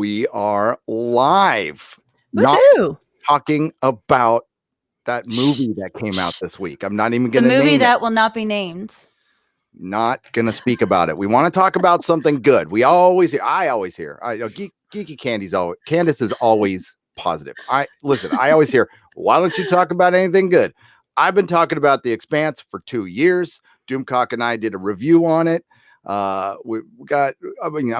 We are live, not Woohoo! talking about that movie that came out this week. I'm not even The going to movie name it. that will not be named. Not going to speak about it. We want to talk about something good. I always hear. Geeky Candace is always positive. I always hear, why don't you talk about anything good? I've been talking about The Expanse for 2 years. Doomcock and I did a review on it. I'm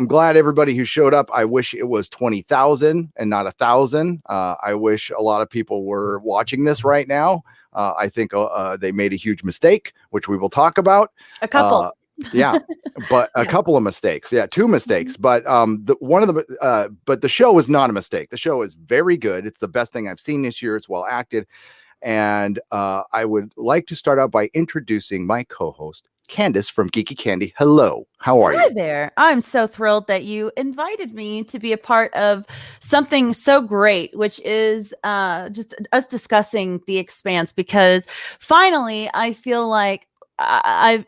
glad everybody who showed up. I wish it was 20,000 and not 1,000. I wish a lot of people were watching this right now. I think they made a huge mistake, which we will talk about. A couple. Yeah, but a couple of mistakes. Yeah, 2 mistakes. But but the show is not a mistake. The show is very good. It's the best thing I've seen this year. It's well acted. And I would like to start out by introducing my co-host, Candace from Geeky Candy. Hello, how are you? Hi there. I'm so thrilled that you invited me to be a part of something so great, which is just us discussing The Expanse, because finally I feel like I've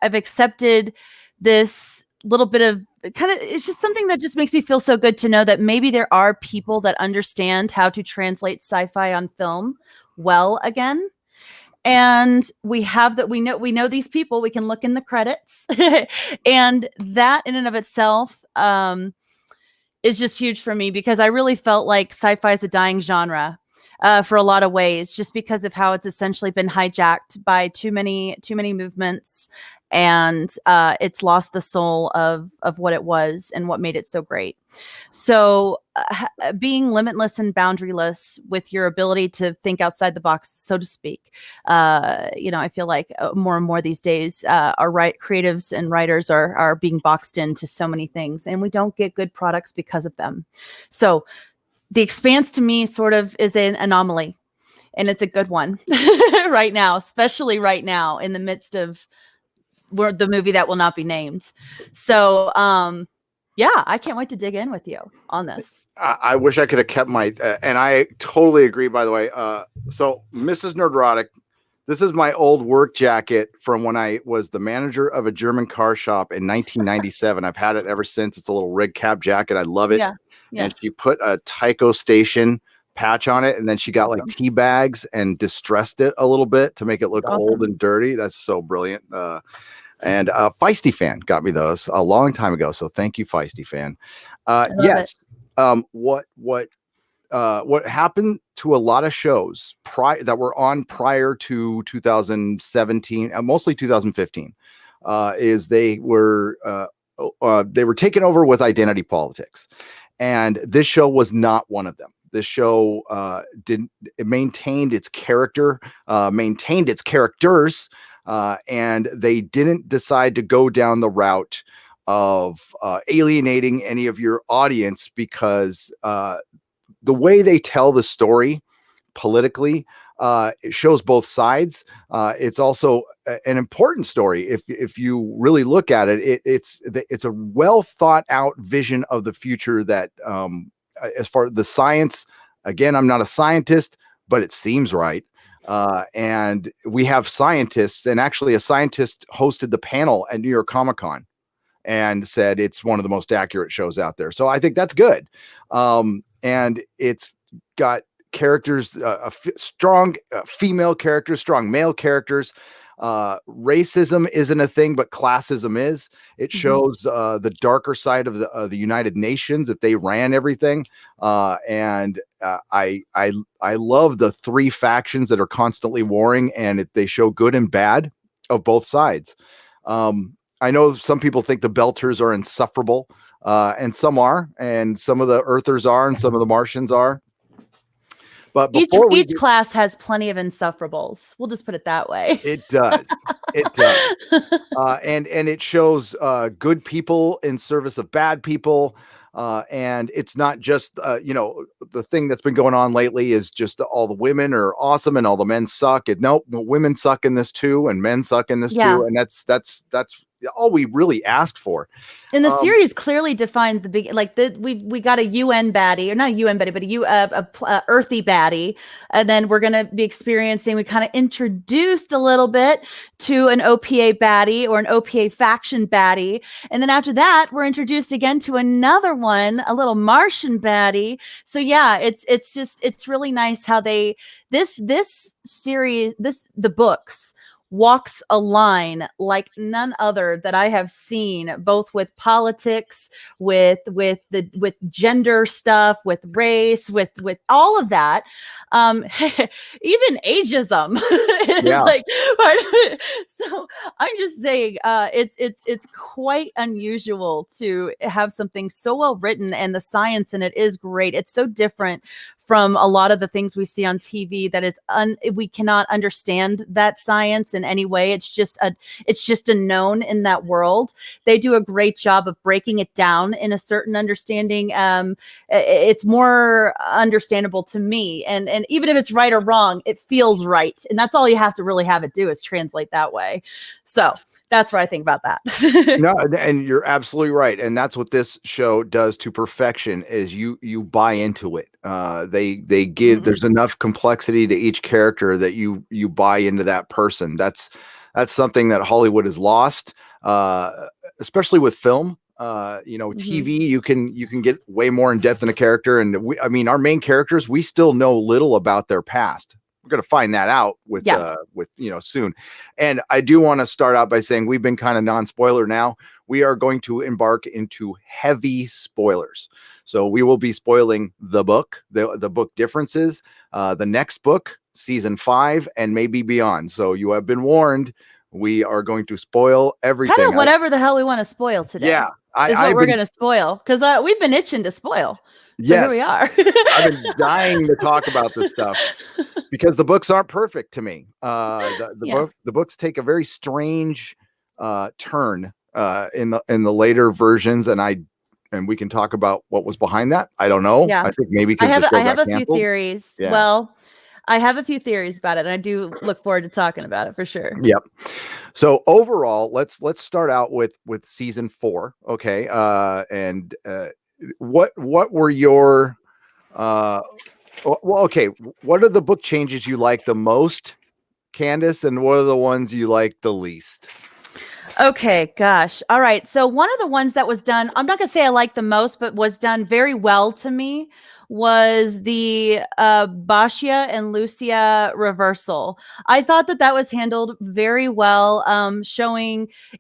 accepted this little bit of it's just something that just makes me feel so good to know that maybe there are people that understand how to translate sci-fi on film well again. And we know these people. We can look in the credits, and that in and of itself is just huge for me, because I really felt like sci-fi is a dying genre for a lot of ways, just because of how it's essentially been hijacked by too many movements, and it's lost the soul of what it was and what made it so great. So being limitless and boundaryless with your ability to think outside the box, so to speak, I feel like more and more these days our creatives and writers are being boxed into so many things, and we don't get good products because of them. So The Expanse to me sort of is an anomaly, and it's a good one right now, especially right now in the midst of the movie that will not be named. So, yeah, I can't wait to dig in with you on this. I wish I could have kept my, and I totally agree, by the way. So Mrs. Nerdrotic, this is my old work jacket from when I was the manager of a German car shop in 1997. I've had it ever since. It's a little rig cap jacket. I love it. Yeah. And she put a Tycho Station patch on it, and then she got like tea bags and distressed it a little bit to make it look old and dirty. That's so brilliant. And Feisty Fan got me those a long time ago. So thank you, Feisty Fan. Yes. What happened to a lot of shows that were on prior to 2017, mostly 2015, is they were taken over with identity politics. And this show was not one of them. This show maintained its character, maintained its characters, and they didn't decide to go down the route of alienating any of your audience, because the way they tell the story politically, it shows both sides. It's also an important story. If you really look at it, it's a well thought out vision of the future that, as far as the science, again, I'm not a scientist, but it seems right. And we have scientists, and actually a scientist hosted the panel at New York Comic Con and said it's one of the most accurate shows out there. So I think that's good. And it's got characters, strong female characters, strong male characters. Racism isn't a thing, but classism is. It shows the darker side of the United Nations if they ran everything. And I love the 3 factions that are constantly warring, and they show good and bad of both sides. I know some people think the Belters are insufferable, and some are, and some of the Earthers are, and some of the Martians are. But each class has plenty of insufferables. We'll just put it that way. It does. It does. And it shows good people in service of bad people. And it's not just, the thing that's been going on lately is just all the women are awesome and all the men suck. Nope, women suck in this too, and men suck in this too. And that's all we really asked for. And the series clearly defines the big, like we got a UN baddie, or not a UN baddie, but a earthy baddie, and then we're gonna be experiencing. We kind of introduced a little bit to an OPA baddie or an OPA faction baddie, and then after that, we're introduced again to another one, a little Martian baddie. So yeah, it's really nice how this series, the books walks a line like none other that I have seen, both with politics, with gender stuff, with race, with all of that, even ageism. It's like, so I'm just saying, it's quite unusual to have something so well written, and the science in it is great. It's so different from a lot of the things we see on TV that is we cannot understand that science in any way. It's just a known in that world. They do a great job of breaking it down in a certain understanding. It's more understandable to me, and even if it's right or wrong, it feels right, and that's all you have to really have it do is translate that way. So that's what I think about that. No, and you're absolutely right, and that's what this show does to perfection. Is you buy into it. They give there's enough complexity to each character that you buy into that person. That's something that Hollywood has lost, especially with film. TV, you can get way more in depth in a character, and I mean, our main characters, we still know little about their past. We're going to find that out with soon. And I do want to start out by saying we've been kind of non-spoiler now. We are going to embark into heavy spoilers. So we will be spoiling the book, the book differences, the next book, season 5, and maybe beyond. So you have been warned. We are going to spoil everything. Kind of whatever the hell we want to spoil today. Yeah. Is what we're going to spoil, because we've been itching to spoil. So yes, here we are. I've been dying to talk about this stuff because the books aren't perfect to me. The books take a very strange turn in the later versions, and we can talk about what was behind that. I don't know. Yeah. I think maybe I have a few theories. Yeah. Well, I have a few theories about it, and I do look forward to talking about it for sure. Yep. So overall, let's start out with season 4. Okay. And what were your okay, what are the book changes you like the most, Candace, and what are the ones you like the least? Okay, gosh. All right. So one of the ones that was done, I'm not going to say I like the most, but was done very well to me, was the Bashia and Lucia reversal. I thought that was handled very well.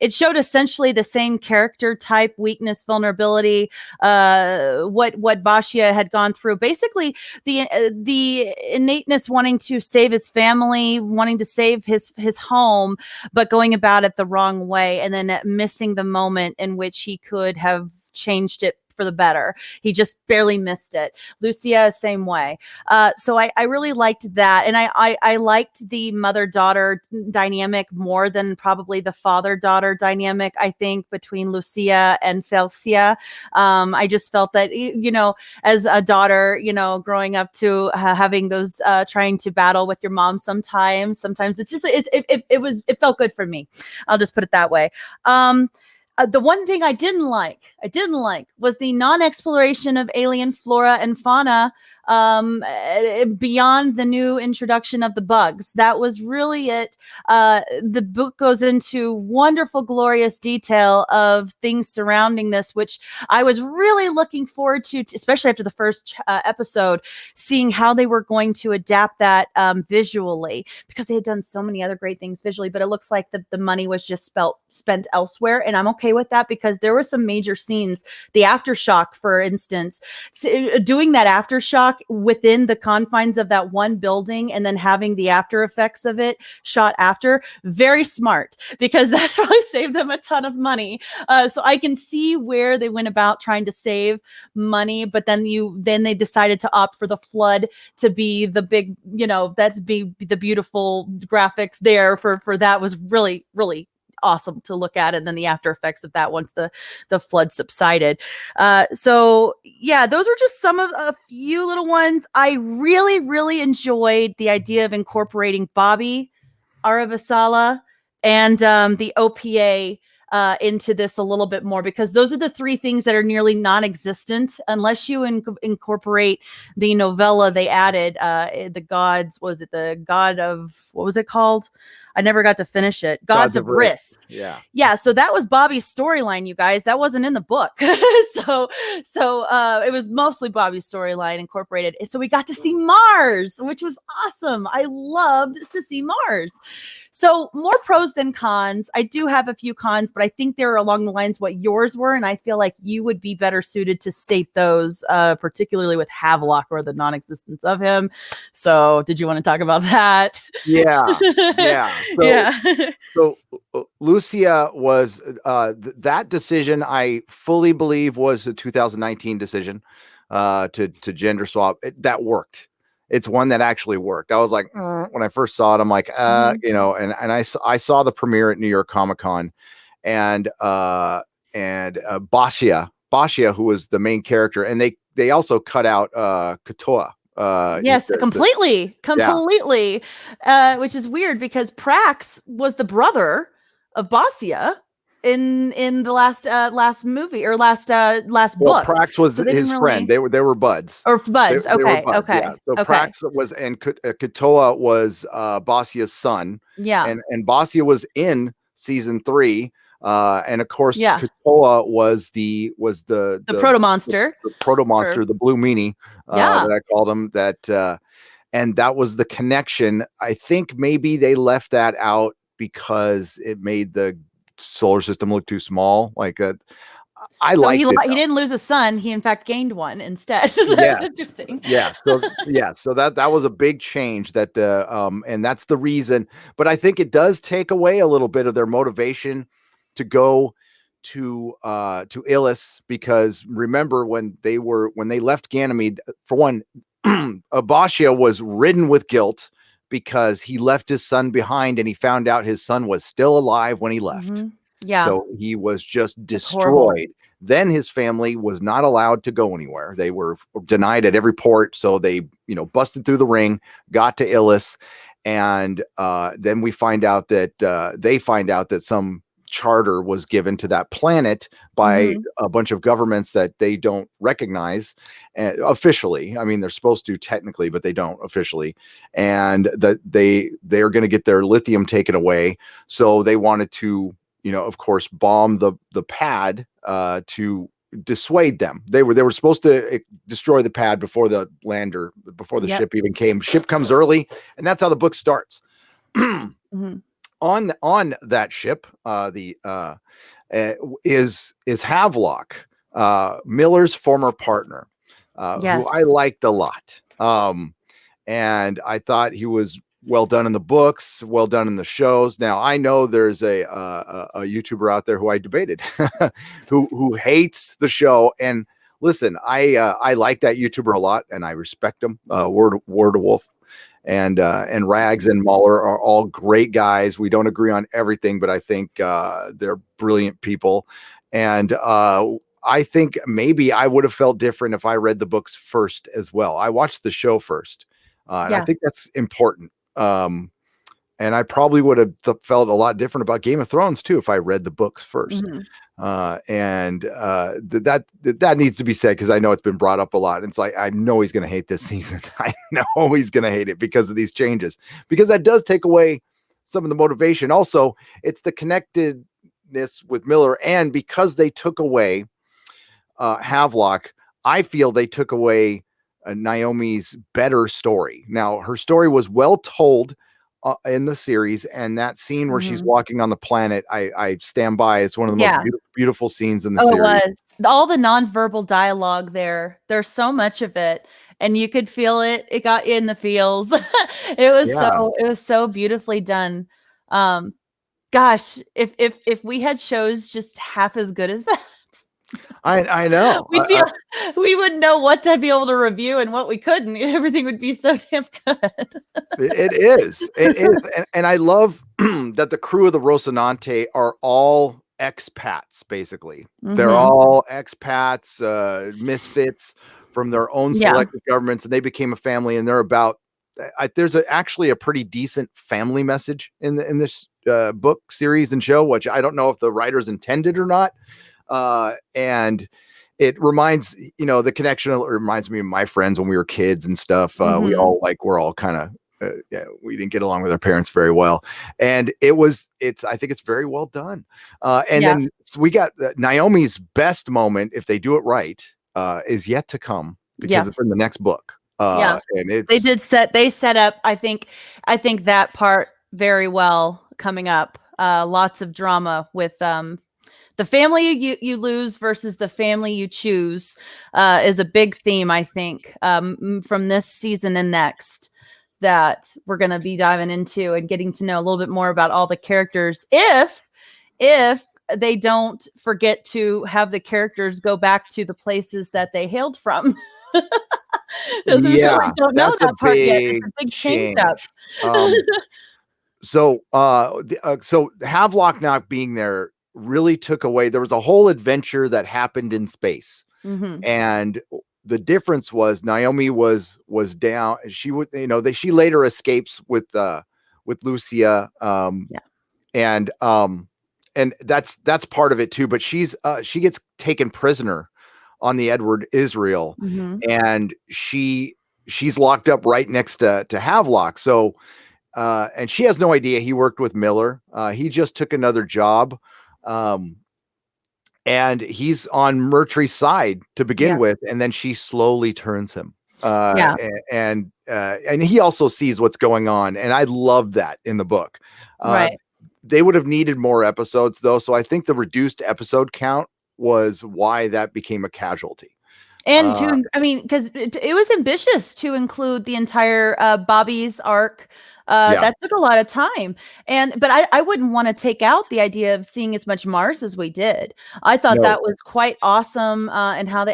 It showed essentially the same character type, weakness, vulnerability, what Bashia had gone through. Basically, the innateness wanting to save his family, wanting to save his home, but going about it the wrong way, and then missing the moment in which he could have changed it for the better. He just barely missed it. Lucia, same way. So I really liked that. And I liked the mother-daughter dynamic more than probably the father-daughter dynamic, I think, between Lucia and Felcia. I just felt that, as a daughter, growing up to having those, trying to battle with your mom sometimes it's just, it felt good for me. I'll just put it that way. The one thing I didn't like was the non-exploration of alien flora and fauna beyond the new introduction of the bugs. That was really it. The book goes into wonderful, glorious detail of things surrounding this, which I was really looking forward to, especially after the first episode, seeing how they were going to adapt that visually, because they had done so many other great things visually, but it looks like the money was just spent elsewhere. And I'm okay with that, because there were some major scenes, the aftershock, for instance, doing that aftershock within the confines of that one building and then having the after effects of it shot after, very smart, because that's probably saved them a ton of money. So I can see where they went about trying to save money, but then they decided to opt for the flood to be the big, that's be the beautiful graphics there for that was really, really awesome to look at, and then the after effects of that once the flood subsided. So yeah, those are just some of a few little ones. I really, really enjoyed the idea of incorporating Bobby Aravasala and the OPA into this a little bit more, because those are the three things that are nearly non-existent unless you incorporate the novella they added. The gods, was it the god of, what was it called? I never got to finish it. Gods of Risk. Yeah. Yeah. So that was Bobby's storyline, you guys. That wasn't in the book. So it was mostly Bobby's storyline incorporated. So we got to see Mars, which was awesome. I loved to see Mars. So more pros than cons. I do have a few cons, but I think they're along the lines what yours were, and I feel like you would be better suited to state those, particularly with Havelock or the non-existence of him. So did you want to talk about that? Yeah. Yeah. So, Yeah. so Lucia was that decision, I fully believe, was a 2019 decision to gender swap. That worked. It's one that actually worked. I was like, when I first saw it, I'm like, you know, and I saw the premiere at New York Comic Con, and Basia, who was the main character, and they also cut out Katoa. Yes, completely, yeah. which is weird because Prax was the brother of Basia in the last movie or last Well, book. Prax was So they didn't his friend. really, They were buds. or buds. They were Okay, buds. okay, Yeah. So okay. Prax was, and Katoa was Basia's son. Yeah, And Basia was in season 3. And of course, yeah. Katoa was The proto monster. the proto monster, the blue meanie, Yeah. that I called him. And that was the connection. I think maybe they left that out because it made the solar system look too small. Like I So liked it. he didn't lose a son. He in fact gained one instead. So Yeah. that's interesting. Yeah. So so that was a big change, that and that's the reason. But I think it does take away a little bit of their motivation to go to Illis, because remember when they left Ganymede, for one, Abashia was ridden with guilt because he left his son behind, and he found out his son was still alive when he left. Yeah. So he was just destroyed. Then his family was not allowed to go anywhere. They were denied at every port. So they, busted through the ring, got to Illis. And then we find out that they find out that some charter was given to that planet by a bunch of governments that they don't recognize officially. I mean, they're supposed to technically, but they don't officially. And that they are going to get their lithium taken away. So they wanted to, of course, bomb the pad to dissuade them. They were supposed to destroy the pad before the lander, before the ship even came. Ship comes early, and that's how the book starts. On that ship, is Havelock, Miller's former partner, who I liked a lot. And I thought he was well done in the books, well done in the shows. Now I know there's a YouTuber out there who I debated, who hates the show. And listen, I like that YouTuber a lot, and I respect him. Word Wolf and Rags and Muller are all great guys. We don't agree on everything, but I think they're brilliant people. And I think maybe I would have felt different if I read the books first as well. I watched the show first. And I think that's important. And I probably would have felt a lot different about Game of Thrones too if I read the books first. That needs to be said, because I know it's been brought up a lot. And it's like, I know he's going to hate this season. I know he's going to hate it because of these changes, because that does take away some of the motivation. Also, it's the connectedness with Miller, and because they took away Havelock, I feel they took away Naomi's better story. Now, her story was well told in the series, and that scene where she's walking on the planet, I stand by. It's one of the most beautiful scenes in the series. It was. All the nonverbal dialogue there's so much of it, and you could feel it. It got you in the feels. It was so beautifully done. Gosh, if we had shows just half as good as that, I know. We would know what to be able to review and what we couldn't. Everything would be so damn good. It is. And I love that the crew of the Rocinante are all expats, basically. They're all expats, misfits from their own selected governments, and they became a family, and they're about there's actually a pretty decent family message in this book series and show, which I don't know if the writers intended or not. And it reminds, the connection reminds me of my friends when we were kids and stuff. We all we're all kind of, we didn't get along with our parents very well. And I think it's very well done. And then we got Naomi's best moment, if they do it right, is yet to come because it's in the next book. And they set up, I think that part very well coming up. Lots of drama with, the family you lose versus the family you choose is a big theme, I think, from this season and next, that we're going to be diving into and getting to know a little bit more about all the characters. If they don't forget to have the characters go back to the places that they hailed from. We don't know that part yet. It's a big change up. So Havelock not being there really took away. There was a whole adventure that happened in space, and the difference was Naomi was down. She would, she later escapes with Lucia, and that's part of it too. But she gets taken prisoner on the Edward Israel, and she's locked up right next to Havelock. So. And she has no idea he worked with Miller. He just took another job. And he's on Murtry's side to begin with, and then she slowly turns him. And he also sees what's going on. And I love that in the book. They would have needed more episodes though. So I think the reduced episode count was why that became a casualty. And because it was ambitious to include the entire Bobby's arc. That took a lot of time. But I wouldn't want to take out the idea of seeing as much Mars as we did. I thought that was quite awesome. And how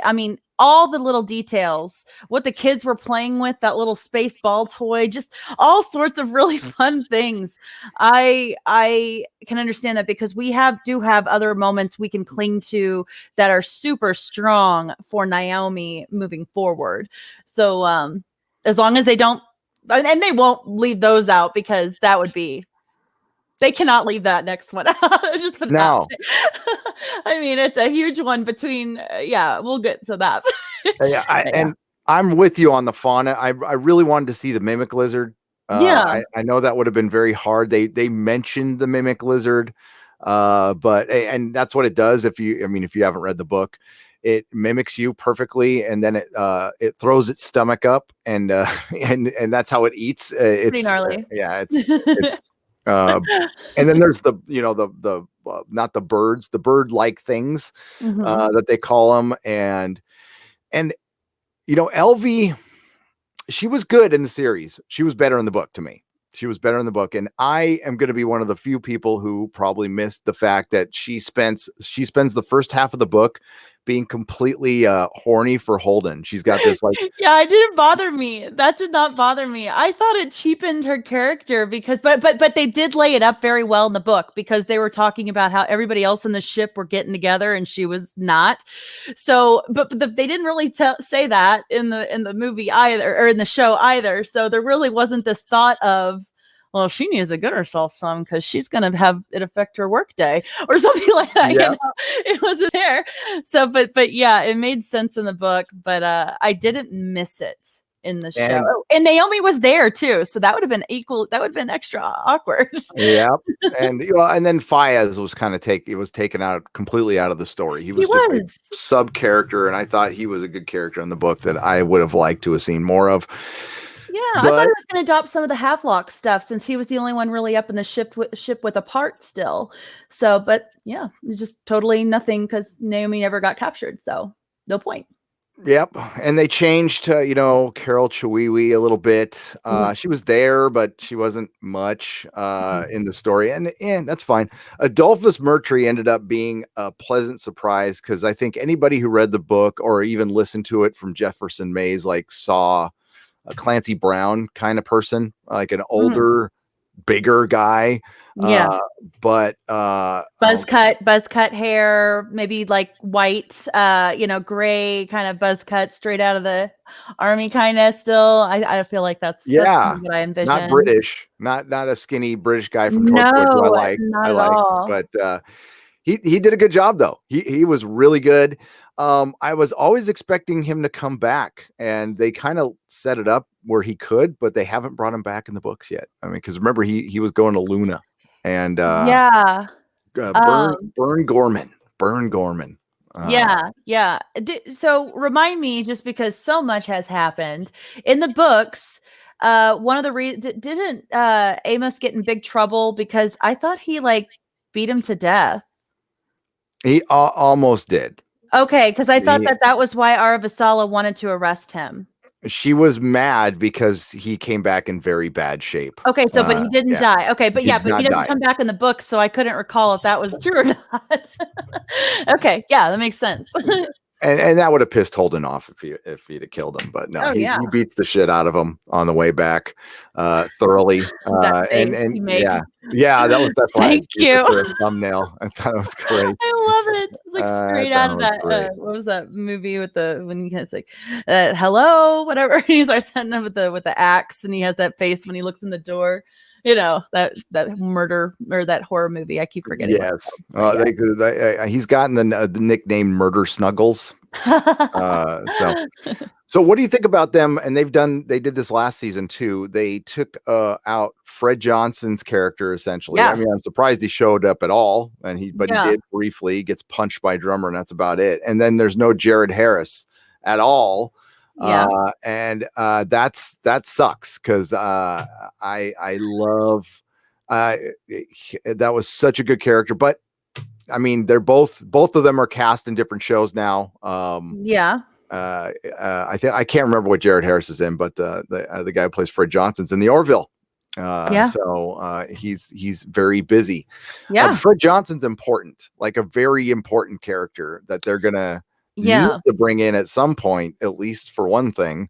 all the little details, what the kids were playing with, that little space ball toy, just all sorts of really fun things. I can understand that because we do have other moments we can cling to that are super strong for Naomi moving forward. So as long as they don't, and they won't leave those out, because that would be, they cannot leave that next one out. Just put it out. I mean, it's a huge one between, we'll get to that. And I'm with you on the fauna. I really wanted to see the mimic lizard. I know that would have been very hard. They mentioned the mimic lizard, but that's what it does. If you haven't read the book, it mimics you perfectly, and then it throws its stomach up, and that's how it eats. It's pretty gnarly. It's and then there's the not the birds, the bird-like things that they call them, and Elvie, she was good in the series. She was better in the book to me. She was better in the book, and I am going to be one of the few people who probably missed the fact that she spends the first half of the book being completely horny for Holden. She's got this it didn't bother me. That did not bother me. I thought it cheapened her character because, but they did lay it up very well in the book, because they were talking about how everybody else in the ship were getting together and she was not. So, but they didn't really say that in the movie either, or in the show either. So there really wasn't this thought of, well, she needs to get herself some because she's going to have it affect her work day or something like that. It wasn't there. So, but it made sense in the book, but I didn't miss it in the show. And Naomi was there too. So that would have been extra awkward. And then Fayez was kind of taken out completely out of the story. He was just a sub character. And I thought he was a good character in the book that I would have liked to have seen more of. I thought he was going to adopt some of the Havelock stuff, since he was the only one really up in the ship with a part still. So, but just totally nothing, because Naomi never got captured. So no point. Yep. And they changed Carol Chiwewe a little bit. She was there, but she wasn't much in the story. And that's fine. Adolphus Murtry ended up being a pleasant surprise, because I think anybody who read the book or even listened to it from Jefferson Mays saw a Clancy Brown kind of person, like an older, bigger guy. Yeah. But Buzz cut hair, maybe like white, gray kind of buzz cut straight out of the army kind of still. I feel like that's yeah, kind of what I not envision. British, not a skinny British guy from Torchwood who No, not I at like, all. but he did a good job though. He was really good. I was always expecting him to come back, and they kind of set it up where he could, but they haven't brought him back in the books yet. I mean, because remember he was going to Luna, and Yeah. Um, Burn Gorman. yeah. So remind me, just because so much has happened in the books. One of the didn't Amos get in big trouble because I thought he like beat him to death. He almost did. Okay, because I thought He, that was why Aravasala wanted to arrest him. she was mad because he came back in very bad shape. Okay, so but he didn't Yeah, die. Okay, he but yeah, did but he not doesn't die. come back in the book, so I couldn't recall if that was true or not. Okay, yeah, that makes sense. And that would have pissed Holden off if he'd have killed him, but no, Oh yeah, he beats the shit out of him on the way back, thoroughly. that And face he makes. yeah, that's why I Thank gave it you. for a thumbnail. I thought it was great. I love it. It's like I straight thought out it of was that. great. What was that movie with the when he has like, hello, whatever. He starts hitting him with the axe, and he has that face when he looks in the door. You know that murder or that horror movie. I keep forgetting what it's Yes, called, but he's gotten the nickname Murder Snuggles. So yeah. So what do you think about them? And they did this last season too. They took out Fred Johnson's character essentially. I Yeah. mean, I'm surprised he showed up at all, but he Yeah. did briefly. Gets punched by a drummer, and that's about it. And then there's no Jared Harris at all. Yeah. That sucks because I love uh, that was such a good character. But I mean, they're both of them are cast in different shows now. Yeah. I think I can't remember what Jared Harris is in, but the guy who plays Fred Johnson's in the Orville. Yeah. He's very busy. Yeah. Fred Johnson's important, like a very important character that they're gonna need Yeah. to bring in at some point, at least for one thing,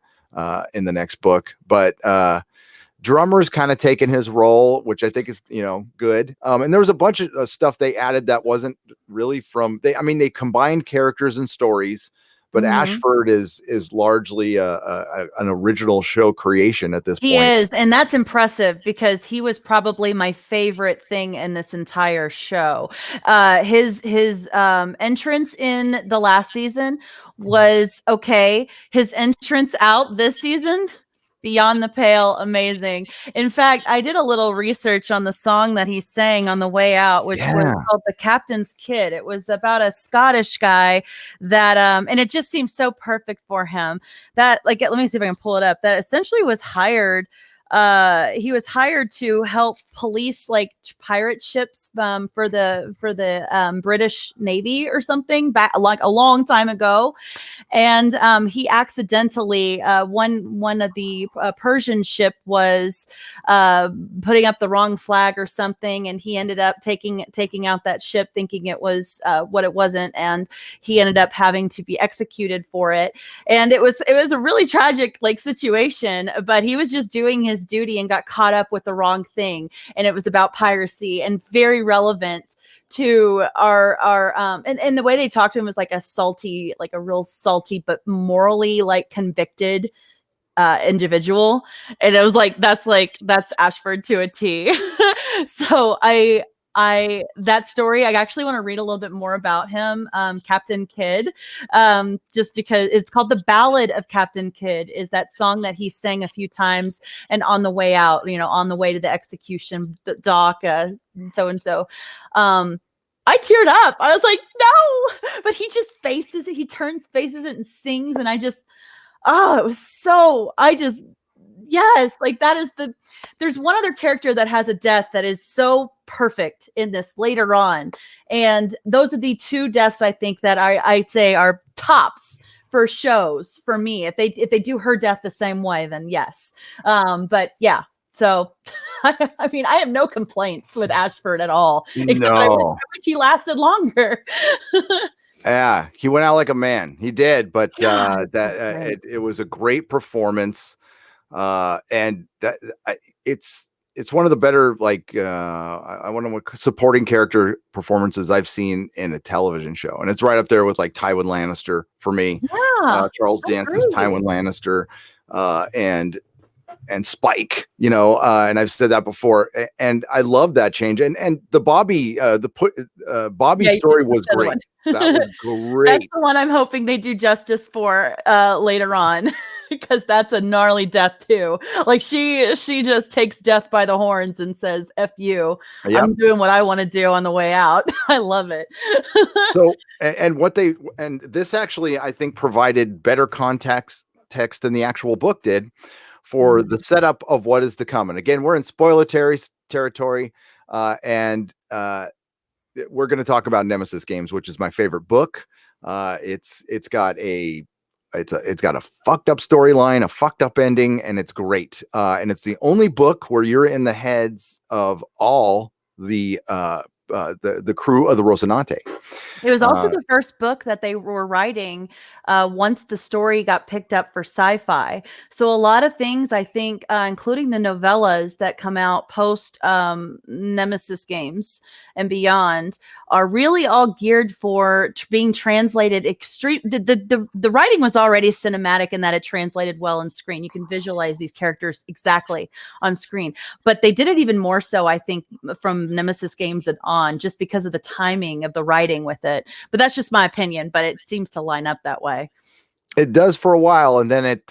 in the next book. But Drummer's kind of taken his role, which I think is good. And there was a bunch of stuff they added that wasn't really from they. I mean, they combined characters and stories, but Mhm. Ashford is largely an original show creation at this He point. is, and that's impressive because he was probably my favorite thing in this entire show. His entrance in the last season was okay. His entrance out this season, beyond the pale, amazing. In fact, I did a little research on the song that he sang on the way out, which was Yeah, called "The Captain's Kid." It was about a Scottish guy that, and it just seemed so perfect for him that, like, let me see if I can pull it up, that essentially was hired. He was hired to help police like pirate ships for the British Navy or something back like a long time ago, and he accidentally one of the Persian ship was putting up the wrong flag or something, and he ended up taking out that ship thinking it was what it wasn't, and he ended up having to be executed for it. And it was a really tragic like situation, but he was just doing his duty and got caught up with the wrong thing, and it was about piracy and very relevant to our and the way they talked to him was like a real salty but morally like convicted individual, and it was that's Ashford to a T. So I that story, I actually want to read a little bit more about him, Captain Kidd, just because it's called The Ballad of Captain Kidd, is that song that he sang a few times, and on the way out, on the way to the execution dock, so and so. I teared up. I was like, no, but he just faces it. He turns, faces it, and sings, and it was so, yes, like that is there's one other character that has a death that is so perfect in this later on. And those are the two deaths I think that I'd say are tops for shows for me. If they do her death the same way, then yes. But yeah, so I mean, I have no complaints with Ashford at all, except I no. wish he lasted longer. Yeah, he went out like a man. He did, but God, right. it was a great performance, and that it's it's one of the better, like, I wonder what supporting character performances I've seen in a television show, and it's right up there with like Tywin Lannister for me. Yeah, Charles I Dance's agree. Tywin Lannister, and Spike, and I've said that before, and I love that change. And the Bobby, Bobby Yeah, you did story that's was the other great. one. That was That's great. the one I'm hoping they do justice for later on because that's a gnarly death too. Like she just takes death by the horns and says "F you." Yep. I'm doing what I want to do on the way out. I love it. So, and this actually, I think, provided better context text than the actual book did for the Mhm. setup of what is to come. And again, we're in spoiler territory, and we're going to talk about Nemesis games, which is my favorite book. It's got a fucked up storyline, a fucked up ending, and it's great. And it's the only book where you're in the heads of all the crew of the Rocinante. It was also Uh, the first book that they were writing once the story got picked up for sci-fi. So a lot of things, I think, including the novellas that come out post Nemesis games and beyond, are really all geared for being translated extreme. The writing was already cinematic in that it translated well on screen. You can visualize these characters exactly on screen, but they did it even more so, I think, from Nemesis games and on, just because of the timing of the writing with it. But that's just my opinion, but it seems to line up that way. it does for a while, and then it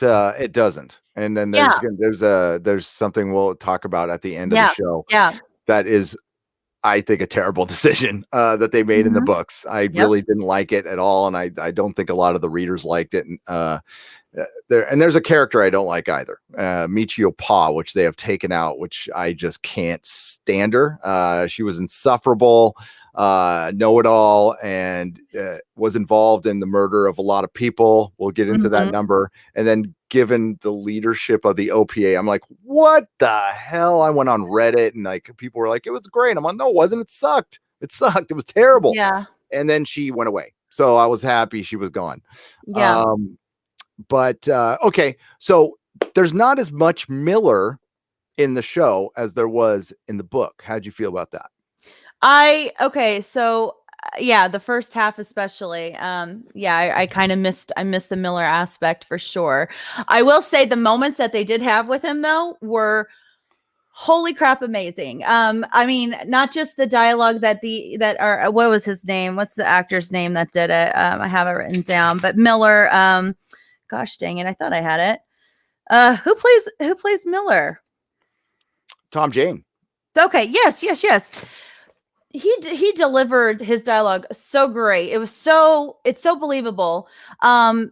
doesn't. And then Yeah, there's something we'll talk about at the end of the yeah, show yeah. that is, I think, a terrible decision that they made in the Mhm. books. I Yep. really didn't like it at all, and I don't think a lot of the readers liked it. There's a character I don't like either, Michio Pa, which they have taken out, which I just can't stand her. She was insufferable, know-it-all, and was involved in the murder of a lot of people. We'll get into that Mhm. number. And then given the leadership of the OPA, I'm like, what the hell? I went on Reddit and like people were like, it was great. I'm like, no, it wasn't. It sucked. It sucked. It was terrible. Yeah, And then she went away. So I was happy she was gone. yeah. Um, but okay, so there's not as much Miller in the show as there was in the book. How'd you feel about that? Okay, so yeah, the first half especially. Yeah, I kind of missed the Miller aspect for sure. I will say the moments that they did have with him though were holy crap amazing. I mean, not just the dialogue that are what was his name? What's the actor's name that did it? I have it written down, but Miller, gosh dang it, I thought I had it. Who plays Miller? Tom Jane. Okay, yes. He delivered his dialogue so great. It's so believable. And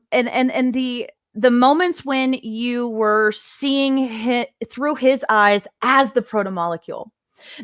the moments when you were seeing through his eyes as the protomolecule.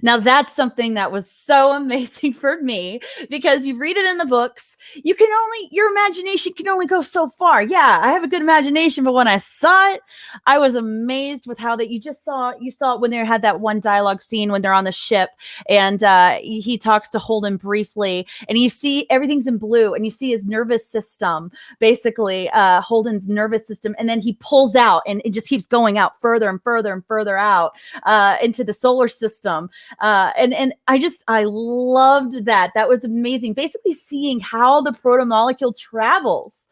Now that's something that was so amazing for me because you read it in the books, your imagination can only go so far. Yeah, I have a good imagination, but when I saw it, I was amazed with how that you saw it when they had that one dialogue scene when they're on the ship and he talks to Holden briefly and you see everything's in blue and you see his nervous system, basically Holden's nervous system, and then he pulls out and it just keeps going out further and further and further out into the solar system. And I loved that. That was amazing. Basically seeing how the protomolecule travels.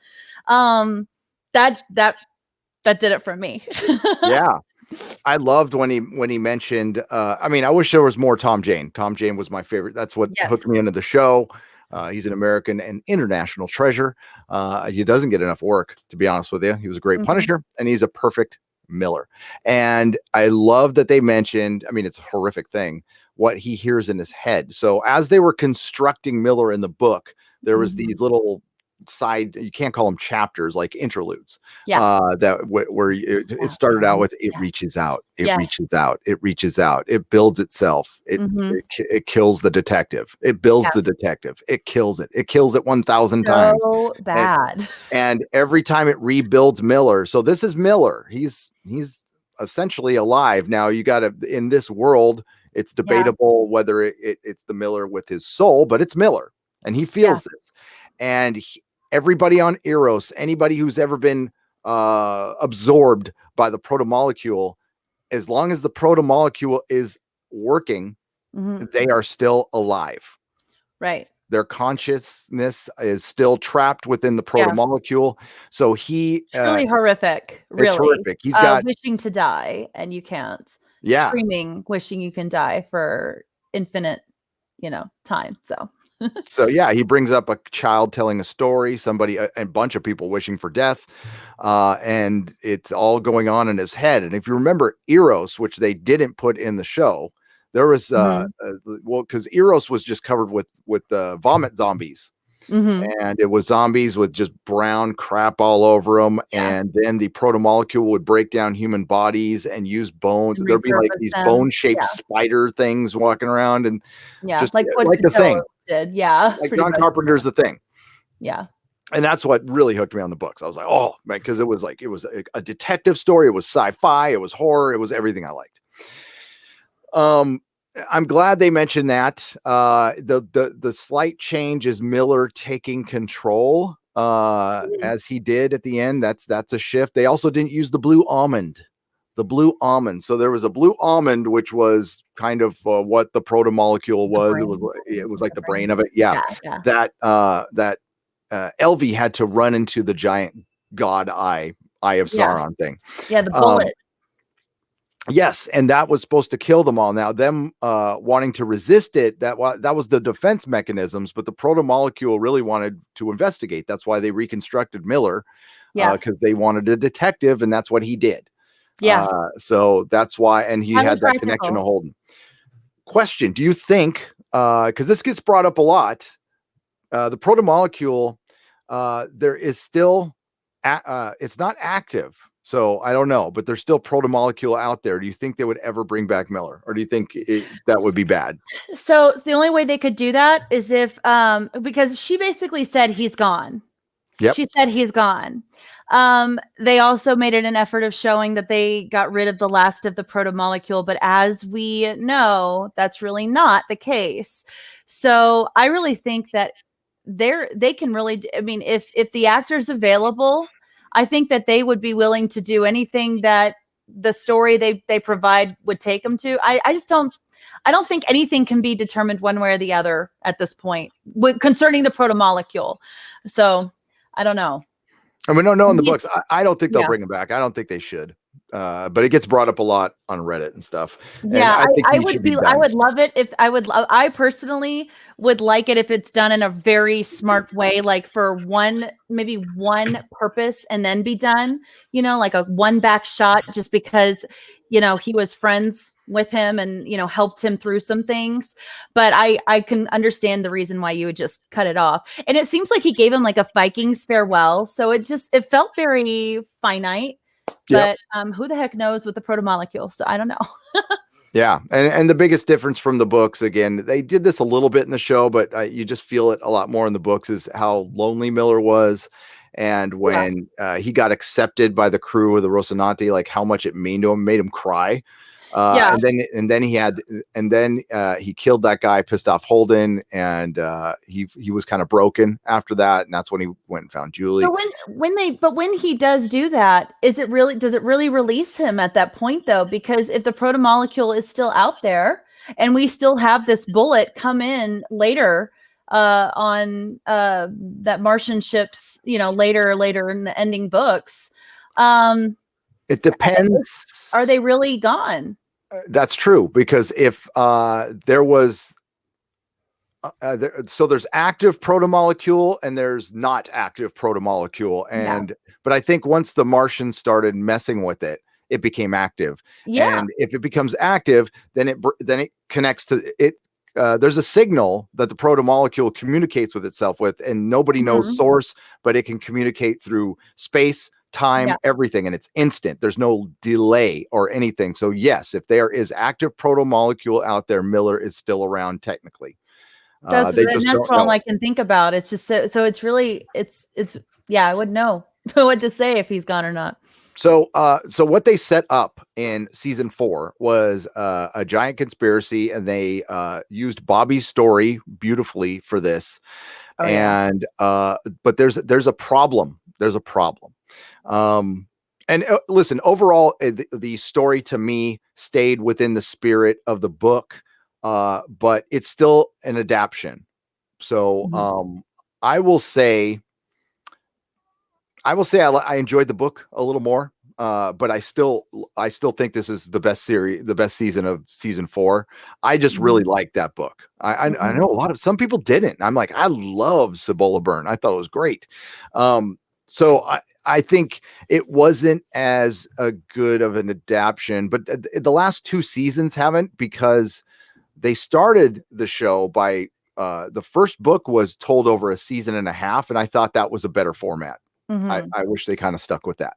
Um, that did it for me. Yeah. I loved when he mentioned I mean, I wish there was more Tom Jane. Tom Jane was my favorite. That's what hooked Yes. me into the show. He's an American and international treasure. He doesn't get enough work, to be honest with you. He was a great Mhm. Punisher, and he's a perfect Miller. And I love that they mentioned, I mean, it's a horrific thing, what he hears in his head. So as they were constructing Miller in the book, there was Mhm. these little side, you can't call them chapters, like interludes, Yeah. where it Out. started Yeah. out with it Yeah. reaches out, it Yeah. reaches out, it reaches out, it builds itself, Mhm. it kills the detective, it builds Yeah. the detective, it kills it 1,000 times. So and bad. and every time it rebuilds Miller. So this is Miller. He's essentially alive now. You got to, in this world, it's Yeah. debatable whether it's the Miller with his soul, but it's Miller, and he Yeah. feels this. And everybody on Eros, anybody who's ever been absorbed by the protomolecule, as long as the protomolecule is working, Mhm. they are still alive. Right. Their consciousness is still trapped within the Yeah. protomolecule. So he, It's really horrific, it's really. horrific. He's got, Wishing to die and you can't. yeah. Screaming, wishing you can die for infinite, time. So So yeah, he brings up a child telling a story, somebody, a bunch of people wishing for death, and it's all going on in his head. And if you remember Eros, which they didn't put in the show, there was Mhm. well, because Eros was just covered with vomit zombies, Mhm. and it was zombies with just brown crap all over them. Yeah, And then the protomolecule would break down human bodies and use bones. and There'd be like repurpose these them. bone-shaped Yeah, spider things walking around, and yeah, just like what like The Cthulhu Thing, did. Yeah, like pretty John much. Carpenter's The Thing. Yeah. And that's what really hooked me on the books. I was like, oh man, because it was a detective story. It was sci-fi. It was horror. It was everything I liked. Um, I'm glad they mentioned that. The slight change is Miller taking control, Mhm. as he did at the end. That's a shift. They also didn't use the blue almond. The blue almond. So there was a blue almond, which was kind of what the protomolecule The was. brain. It was like The the brain. brain of it. Yeah, Yeah, yeah. that Elvie had to run into the giant god eye of Yeah. Sauron thing. Yeah, the Um, bullet. yes, and that was supposed to kill them all. Now, them wanting to resist it, that was the defense mechanisms, but the protomolecule really wanted to investigate. That's why they reconstructed Miller, Yeah. because they wanted a detective, and that's what he did. Yeah. So that's why, and he Highly had that connection to practical. Holden. Question: do you think, because this gets brought up a lot, the protomolecule, there is still, it's not active. So I don't know, but there's still protomolecule out there. Do you think they would ever bring back Miller, or do you think that would be bad? So the only way they could do that is if because she basically said he's gone. Yep. She said he's gone. They also made it an effort of showing that they got rid of the last of the protomolecule, but as we know, that's really not the case. So I really think that they can really, I mean, if the actor's available, I think that they would be willing to do anything that the story they provide would take them to. I don't think anything can be determined one way or the other at this point concerning the protomolecule. So I don't know. And we don't know in the He- books. I don't think they'll yeah. bring him back. I don't think they should. But it gets brought up a lot on Reddit and stuff. And Yeah, I think I he should would be be I done. would love it if I personally would like it if it's done in a very smart way, like for maybe one purpose and then be done, like a one back shot just because, he was friends with him and, helped him through some things. But I can understand the reason why you would just cut it off. And it seems like he gave him like a Vikings farewell. So it felt very finite. Yep. But who the heck knows with the protomolecule? So I don't know. Yeah, and the biggest difference from the books, again, they did this a little bit in the show, but you just feel it a lot more in the books, is how lonely Miller was, and Yeah. when he got accepted by the crew of the Rocinante, like how much it meant to him, made him cry. Yeah. And then he killed that guy, pissed off Holden, and he was kind of broken after that, and that's when he went and found Julie. So when he does do that, does it really release him at that point though? Because if the protomolecule is still out there and we still have this bullet come in later on that Martian ships, later in the ending books, um It depends. are they really gone? That's true, because if there was so there's active protomolecule and there's not active protomolecule, Yeah. but I think once the Martians started messing with it, it became active. Yeah. And if it becomes active, then it connects to it. There's a signal that the protomolecule communicates with itself with, and nobody knows Mhm. source, but it can communicate through space, time, Yeah. everything, and it's instant. There's no delay or anything. So yes, if there is active protomolecule out there, Miller is still around technically. They And just that's don't all know I it. can think about. It's just so it's really yeah, I would know what to say if he's gone or not. So what they set up in season 4 was a giant conspiracy, and they used Bobby's story beautifully for this. Oh yeah. And but there's a problem. There's a problem. Um, And listen, overall, the story to me stayed within the spirit of the book, but it's still an adaptation. So Mhm. I will say, I enjoyed the book a little more, but I still think this is the best series, the best season of season 4. I just really Mhm. like that book. I Mhm. know some people didn't. I'm like, I love Cibola Burn. I thought it was great. So I think it wasn't as a good of an adaptation, but the last 2 seasons haven't, because they started the show by the first book was told over a season and a half, and I thought that was a better format. Mhm. I wish they kind of stuck with that,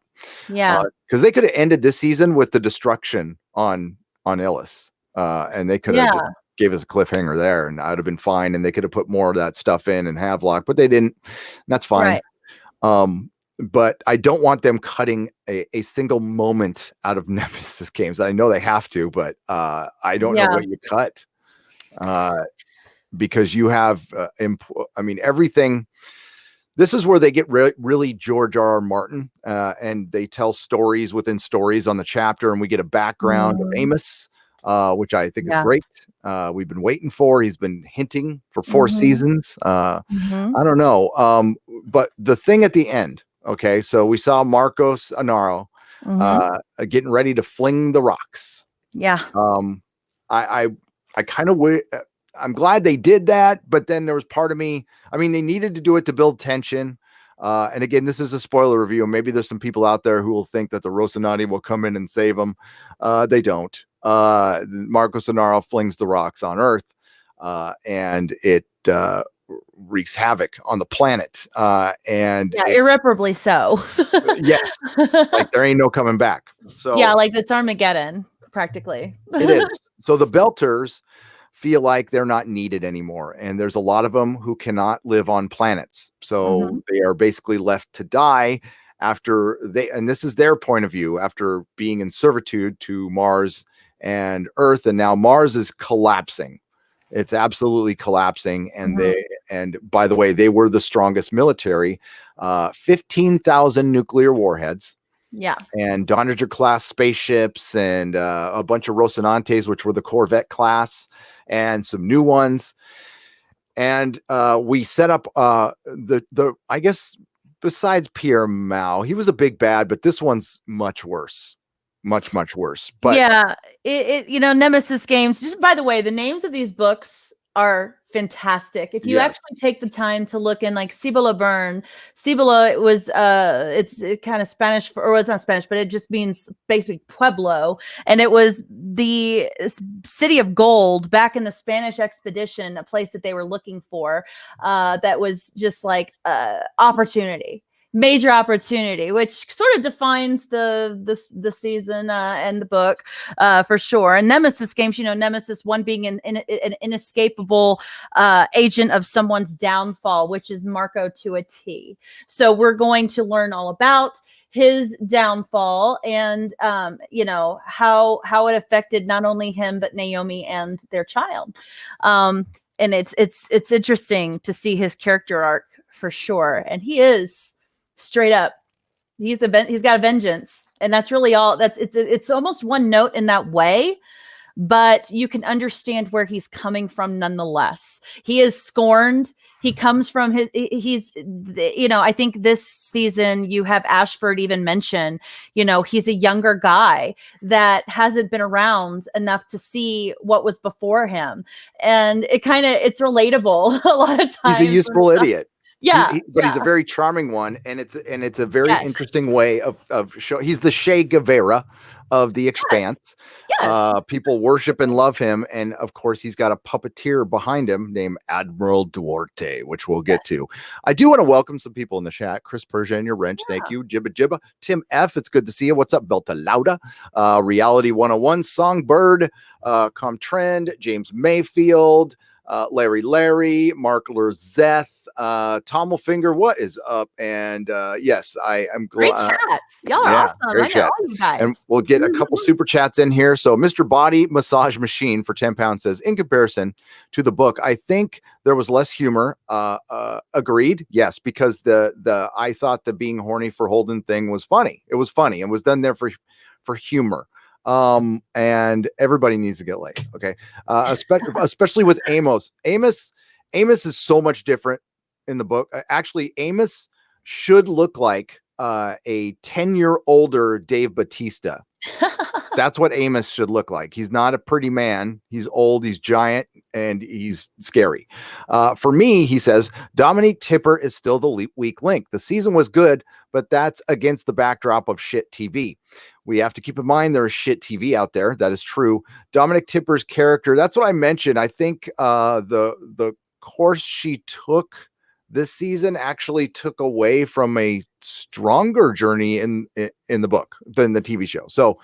Yeah. because they could have ended this season with the destruction on Illis, and they could have just Yeah. gave us a cliffhanger there, and I'd have been fine. And they could have put more of that stuff in Havelock, but they didn't. And that's fine. Right. But I don't want them cutting a single moment out of Nemesis games. I know they have to, but I don't know Yeah. what you cut, because you have, I mean, everything. This is where they get really George R. R. Martin, and they tell stories within stories on the chapter, and we get a background of Mhm. Amos, which I think is Yeah. great. We've been waiting for. He's been hinting for 4 Mhm. seasons. Mhm. I don't know, but the thing at the end. Okay, so we saw Marcos Anaro Mhm. getting ready to fling the rocks. Yeah. Um, I I kind of I'm glad they did that, but then there was part of me. I mean, they needed to do it to build tension. And again, this is a spoiler review. Maybe there's some people out there who will think that the Rocinante will come in and save them. They don't. Marcos Anaro flings the rocks on Earth, and it wreaks havoc on the planet. And Yeah, it, irreparably so. yes, like there ain't no coming back. Yeah, So like it's Armageddon practically. it is. So the Belters feel like they're not needed anymore. And there's a lot of them who cannot live on planets. So Mhm. they are basically left to die after and this is their point of view, after being in servitude to Mars and Earth. And now Mars is collapsing. It's absolutely collapsing. Mhm. And by the way, they were the strongest military, 15,000 nuclear warheads Yeah. and Donnager class spaceships, and a bunch of Rocinantes, which were the Corvette class, and some new ones. And we set up the I guess, besides Pierre Mao, he was a big bad, but this one's much worse, much worse. But Yeah, Nemesis games. Just by the way, the names of these books are fantastic. If you yes, actually take the time to look in, like Cibola Burn, Cibola, it was it's kind of Spanish for, or it's not Spanish, but it just means basically pueblo, and it was the city of gold back in the Spanish expedition, a place that they were looking for, that was just like opportunity, major opportunity, which sort of defines the season and the book, for sure. And Nemesis games, Nemesis one being an inescapable agent of someone's downfall, which is Marco to a T. So we're going to learn all about his downfall, and how it affected not only him but Naomi and their child. And it's interesting to see his character arc for sure, and he is straight up, he's got a vengeance, and that's really all. It's almost one note in that way, but you can understand where he's coming from nonetheless. He is scorned. He comes from I think this season you have Ashford even mention, he's a younger guy that hasn't been around enough to see what was before him. And it's relatable a lot of he's a times. useful idiot. Yeah. But Yeah. he's a very charming one, and it's a very Yes. interesting way of show. He's the Che Guevara of the Yes. Expanse. Yes. People worship and love him, and of course, he's got a puppeteer behind him named Admiral Duarte, which we'll get to. I do want to welcome some people in the chat. Chris Persia and your wrench, thank you. Jibba Jibba, Tim F. It's good to see you. What's up, Belta Lauda? Reality 101, Songbird, Com Trend, James Mayfield. Larry, Mark Lerzeth, Tom will finger, what is up? And yes, I'm Great glad. chats. Y'all are Yeah, awesome. great I know chat. all you guys. And we'll get a couple super chats in here. So Mr. Body Massage Machine for 10 pounds says, in comparison to the book, I think there was less humor. Agreed. Yes, because I thought the being horny for Holden thing was funny. It was funny. It was done there for humor. And everybody needs to get laid. Okay. Especially with Amos. Amos is so much different in the book. Actually, Amos should look like a 10-year older Dave Bautista. That's what Amos should look like. He's not a pretty man. He's old, he's giant, and he's scary. For me, he says, Dominique Tipper is still the weak link. The season was good, but that's against the backdrop of shit TV. We have to keep in mind there is shit TV out there. That is true. Dominic Tipper's character, that's what I mentioned. I think the course she took this season actually took away from a stronger journey in the book than the TV show. So,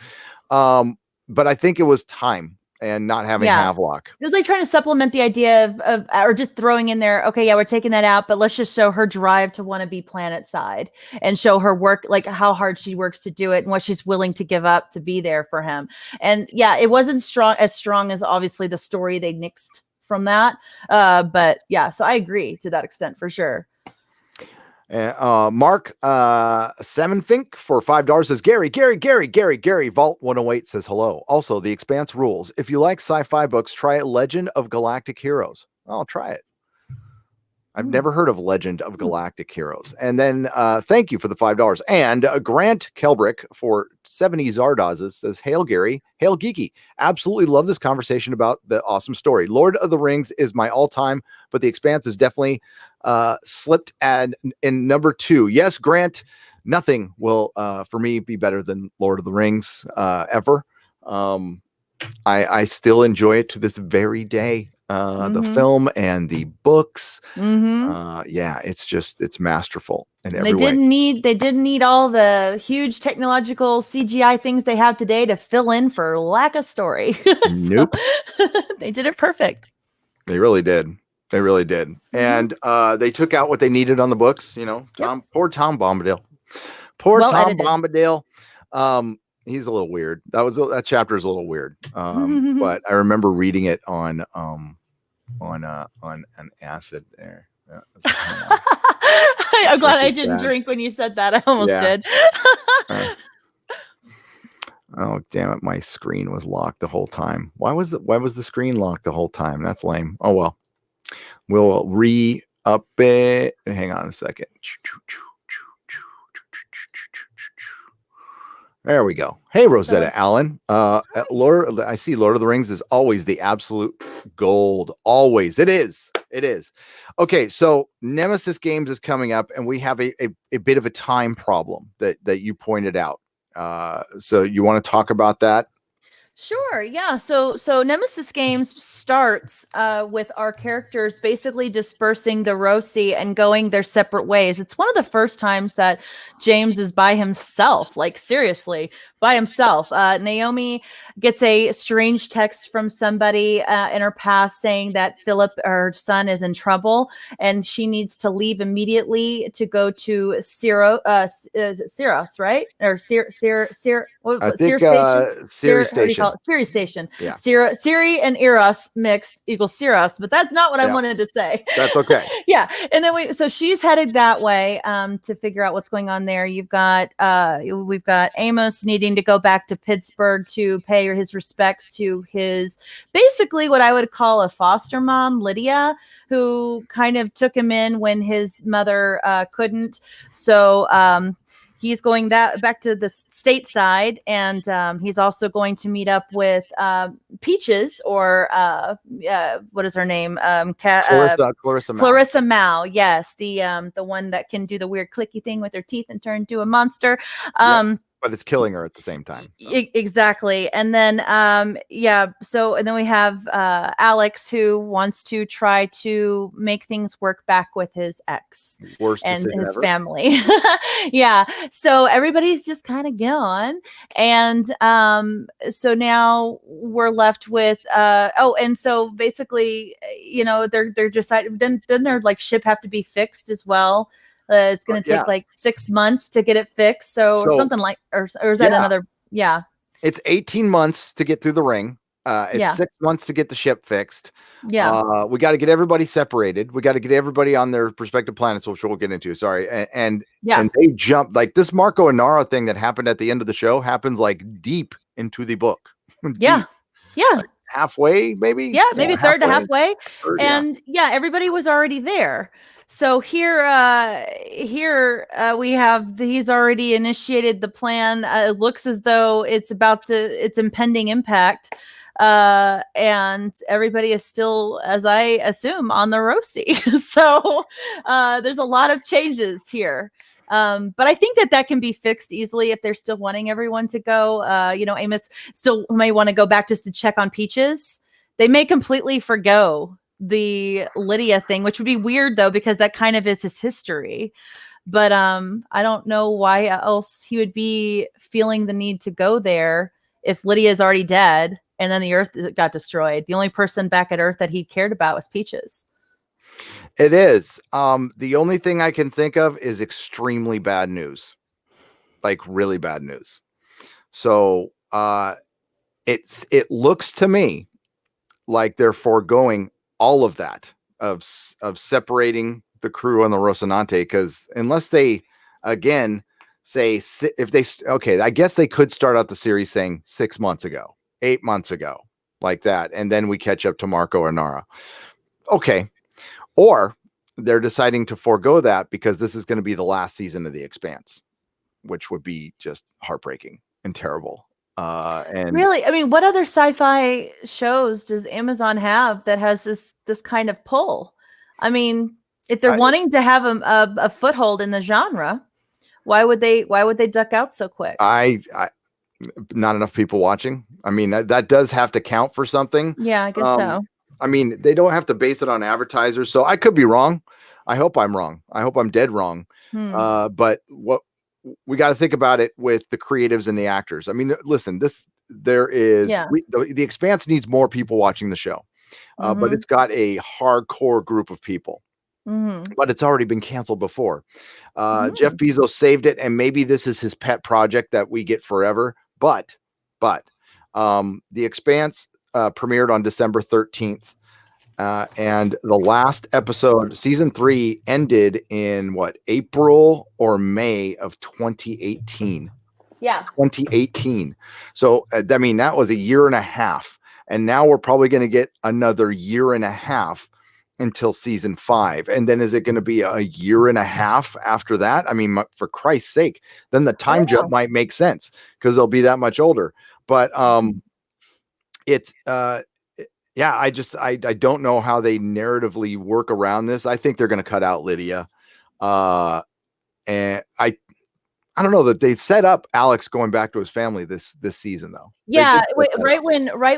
but I think it was time and not having Havelock. It was like trying to supplement the idea of or just throwing in there, okay, yeah, we're taking that out, but let's just show her drive to want to be planet side and show her work, like how hard she works to do it and what she's willing to give up to be there for him. And yeah, it wasn't as strong as obviously the story they nixed from that. But yeah, so I agree to that extent for sure. Mark Semenfink for $5 says, Gary, Vault 108 says hello. Also, The Expanse rules. If you like sci-fi books, try Legend of Galactic Heroes. I'll try it. I've never heard of Legend of Galactic Heroes. And then thank you for the $5. And Grant Kelbrick for 70 Zardazes says, hail Gary, hail Geeky. Absolutely love this conversation about the awesome story. Lord of the Rings is my all-time, but The Expanse is definitely slipped in number 2. Yes, Grant, nothing will for me be better than Lord of the Rings ever. I still enjoy it to this very day. The film and the books. Yeah, it's masterful in every way. They didn't need all the huge technological CGI things they have today to fill in for lack of story. Nope. They did it perfect. They really did. And they took out what they needed on the books, poor Tom Bombadil. Bombadil. He's a little weird. That chapter is a little weird. But I remember reading it on an acid there. I'm glad I didn't drink when you said that. I almost did. Oh damn it! My screen was locked the whole time. Why was the screen locked the whole time? That's lame. Oh well. We'll re-up it. Hang on a second. There we go. Hey, Rosetta Allen. I see Lord of the Rings is always the absolute gold. Always. It is. Okay, so Nemesis Games is coming up, and we have a bit of a time problem that you pointed out. So you want to talk about that? Sure. Yeah. So Nemesis Games starts with our characters basically dispersing the Rosi and going their separate ways. It's one of the first times that James is by himself, like seriously by himself. Naomi gets a strange text from somebody in her past saying that Philip, her son, is in trouble and she needs to leave immediately to go to Syros, right? Or Siri Station. Siri Station. Yeah. Siri and Eros mixed equals Syros, but that's not what I wanted to say. That's okay. Yeah. And then so she's headed that way to figure out what's going on there. We've got Amos needing to go back to Pittsburgh to pay his respects to his basically what I would call a foster mom, Lydia, who kind of took him in when his mother couldn't. So he's going back to the stateside, and he's also going to meet up with Peaches, or what is her name? Clarissa Mao. Yes, the one that can do the weird clicky thing with her teeth and turn into a monster. but it's killing her at the same time. So. Exactly. And then and then we have Alex, who wants to try to make things work back with his ex Worst and decision his ever. family. Yeah, so everybody's just kind of gone, and so now we're left with and so basically, they're deciding, then their like ship have to be fixed as well. It's going to take like 6 months to get it fixed. So, or something like, or is that another? Yeah. It's 18 months to get through the ring. It's 6 months to get the ship fixed. Yeah. We got to get everybody separated. We got to get everybody on their respective planets, which we'll get into. Sorry. And they jump like this Marco and Nara thing that happened at the end of the show happens like deep into the book. Yeah. Yeah. Like halfway, maybe. Yeah. Maybe third to halfway. Third, and everybody was already there. So here we have, he's already initiated the plan. It looks as though it's impending impact. And everybody is still, as I assume, on the Rosie. So there's a lot of changes here. But I think that can be fixed easily if they're still wanting everyone to go. Amos still may want to go back just to check on Peaches. They may completely forgo the Lydia thing, which would be weird though, because that kind of is his history. But I don't know why else he would be feeling the need to go there if Lydia is already dead and then the Earth got destroyed. The only person back at Earth that he cared about was Peaches. It is. The only thing I can think of is extremely bad news, like really bad news. So it looks to me like they're foregoing all of that of separating the crew on the Rocinante, because unless they again say if they I guess they could start out the series saying 6 months ago, 8 months ago, like that, and then we catch up to Marco or Nara. Okay. Or they're deciding to forego that because this is going to be the last season of The Expanse, which would be just heartbreaking and terrible. And really, I mean, what other sci-fi shows does Amazon have that has this kind of pull? I mean, if they're wanting to have a foothold in the genre, why would they duck out so quick? I not enough people watching. I mean, that does have to count for something. Yeah, I guess so. I mean, they don't have to base it on advertisers, so I could be wrong. I hope I'm wrong. I hope I'm dead wrong. But what we got to think about it with the creatives and the actors. I mean, listen, the Expanse needs more people watching the show, but it's got a hardcore group of people. But it's already been canceled before. Jeff Bezos saved it, and maybe this is his pet project that we get forever. But the Expanse premiered on December 13th. And the last episode, season 3, ended in April or May of 2018. Yeah. 2018. So, I mean, that was a year and a half. And now we're probably going to get another year and a half until season 5. And then is it going to be a year and a half after that? I mean, for Christ's sake, then the time jump might make sense because they'll be that much older. But I don't know how they narratively work around this. I think they're going to cut out Lydia. And I don't know that they set up Alex going back to his family this season though. Yeah, right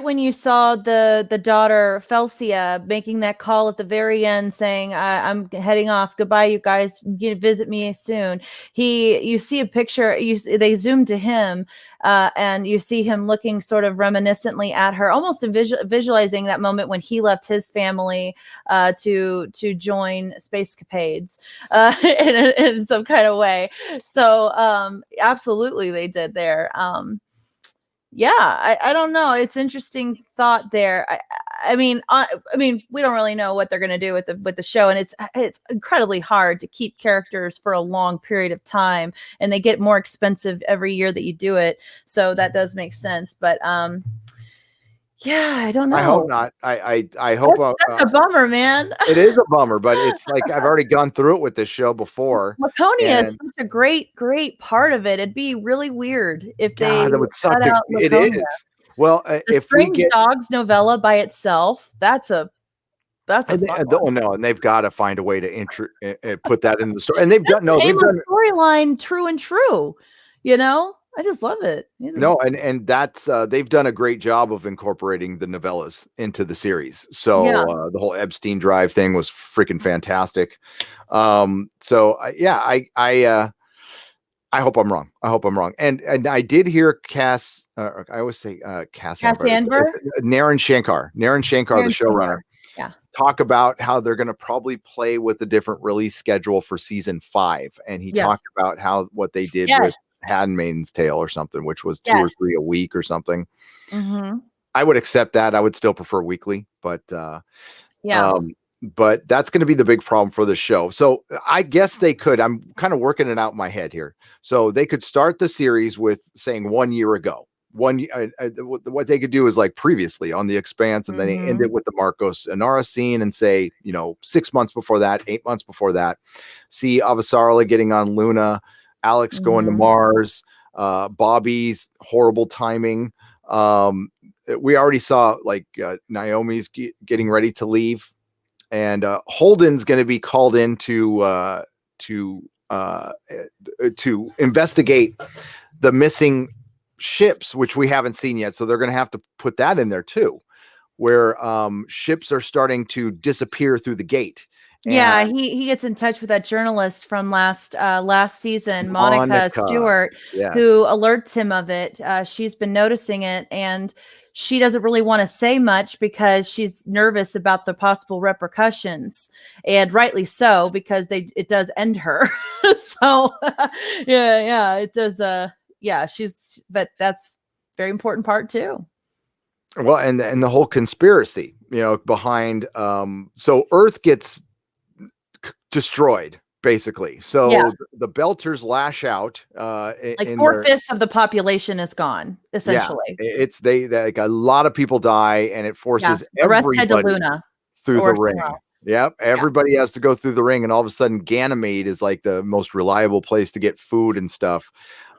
when you saw the daughter Felsia making that call at the very end saying, I'm heading off. Goodbye, you guys. Visit me soon. You see a picture, they zoom to him, and you see him looking sort of reminiscently at her, almost visualizing that moment when he left his family to join Space Capades in some kind of way. So absolutely they did there. I don't know. It's interesting thought there. I mean, we don't really know what they're going to do with the show, and it's incredibly hard to keep characters for a long period of time, and they get more expensive every year that you do it. So that does make sense. But I don't know. I hope not. I hope that's a bummer, man. It is a bummer, but it's like I've already gone through it with this show before. Laconia is such a great part of it. It'd be really weird if they that would suck. It is. Well, the if Strange we get Dogs novella by itself, that's a and they've got to find a way to put that in the story. And they've done storyline true and true, you know? I just love it. No, and that's they've done a great job of incorporating the novellas into the series. So Yeah. the whole Epstein Drive thing was freaking fantastic. So yeah, I hope I'm wrong. I hope I'm wrong. And I did hear Cass. I always say Cass Amber. Cassanver? Naren Shankar, the Aaron showrunner, Shankar. Yeah. talk about how they're going to probably play with a different release schedule for season 5. And he Yeah. talked about how what they did Yes. with Handmaid's Tale or something, which was 2 or Yes. 3 a week or something. Mm-hmm. I would accept that. I would still prefer weekly, Yeah. um, but that's going to be the big problem for the show. So I guess they could. I'm kind of working it out in my head here. So they could start the series with saying 1 year ago. What they could do is like previously on the Expanse, and then they end Mm-hmm. it with the Marcos Inara scene and say, 6 months before that, 8 months before that, see Avasarala getting on Luna, Alex going to Mm-hmm. Mars, Bobby's horrible timing. We already saw like Naomi's getting ready to leave, and Holden's going to be called in to investigate the missing ships, which we haven't seen yet. So they're going to have to put that in there too, where ships are starting to disappear through the gate. And Yeah, he gets in touch with that journalist from last season, Monica Monica, Stewart, who yes, alerts him of it. She's been noticing it, and she doesn't really want to say much because she's nervous about the possible repercussions, and rightly so, because it does end her. So yeah, it does. Yeah, but that's very important part too. well, and the whole conspiracy, behind. So Earth gets destroyed basically. Yeah, So the Belters lash out like in four their fifths of the population is gone, yeah. essentially. It's like a lot of people die, and it Yeah, forces the rest head to everybody Luna through the or somewhere ring. else. Yep, Yeah, everybody has to go through the ring, and all of a sudden, Ganymede is like the most reliable place to get food and stuff.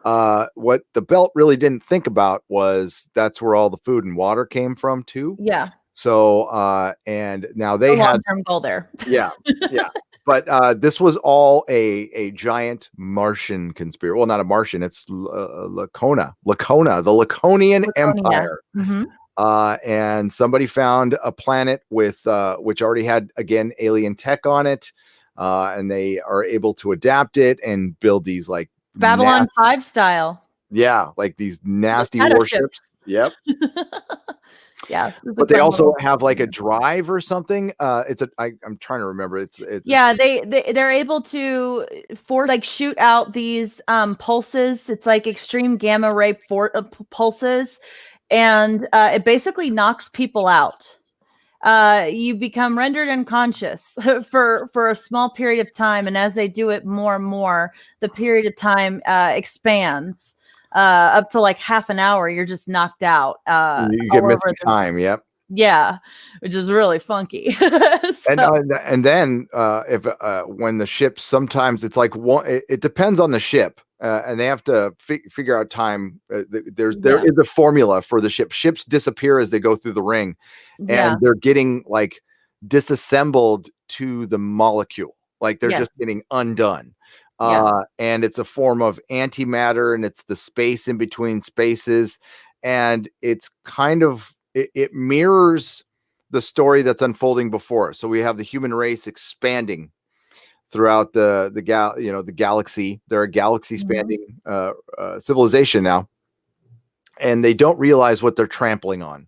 What the Belt really didn't think about was that's where all the food and water came from too. yeah, So, and now they no had, long-term goal there. yeah, yeah. But this was all a giant Martian conspiracy. Well, not a Martian. It's Lacona, the Laconian Laconia. Empire. Mhm. And somebody found a planet with which already had again alien tech on it, and they are able to adapt it and build these like Babylon nasty, 5 style. like these nasty Shadow warships. ships. Yep. Yeah, it's a But they fun also little have like a drive or something. I'm trying to remember. Yeah, they're able to shoot out these pulses. It's like extreme gamma ray pulses, and it basically knocks people out. You become rendered unconscious for a small period of time, and as they do it more and more, the period of time expands up to like half an hour. You're just knocked out You get all over missing the time. Yep. yeah, which is really funky. And So and then if when the ships sometimes it's like one, it depends on the ship, and they have to figure out time. There yeah, is a formula for the ship. Ships disappear as they go through the ring, yeah, and they're getting like disassembled to the molecule, like they're yes, just getting undone. yeah, And it's a form of antimatter, and it's the space in between spaces, and it's kind of it mirrors the story that's unfolding before us. So we have the human race expanding throughout the galaxy. They're a galaxy mhm, spanning civilization now, and they don't realize what they're trampling on.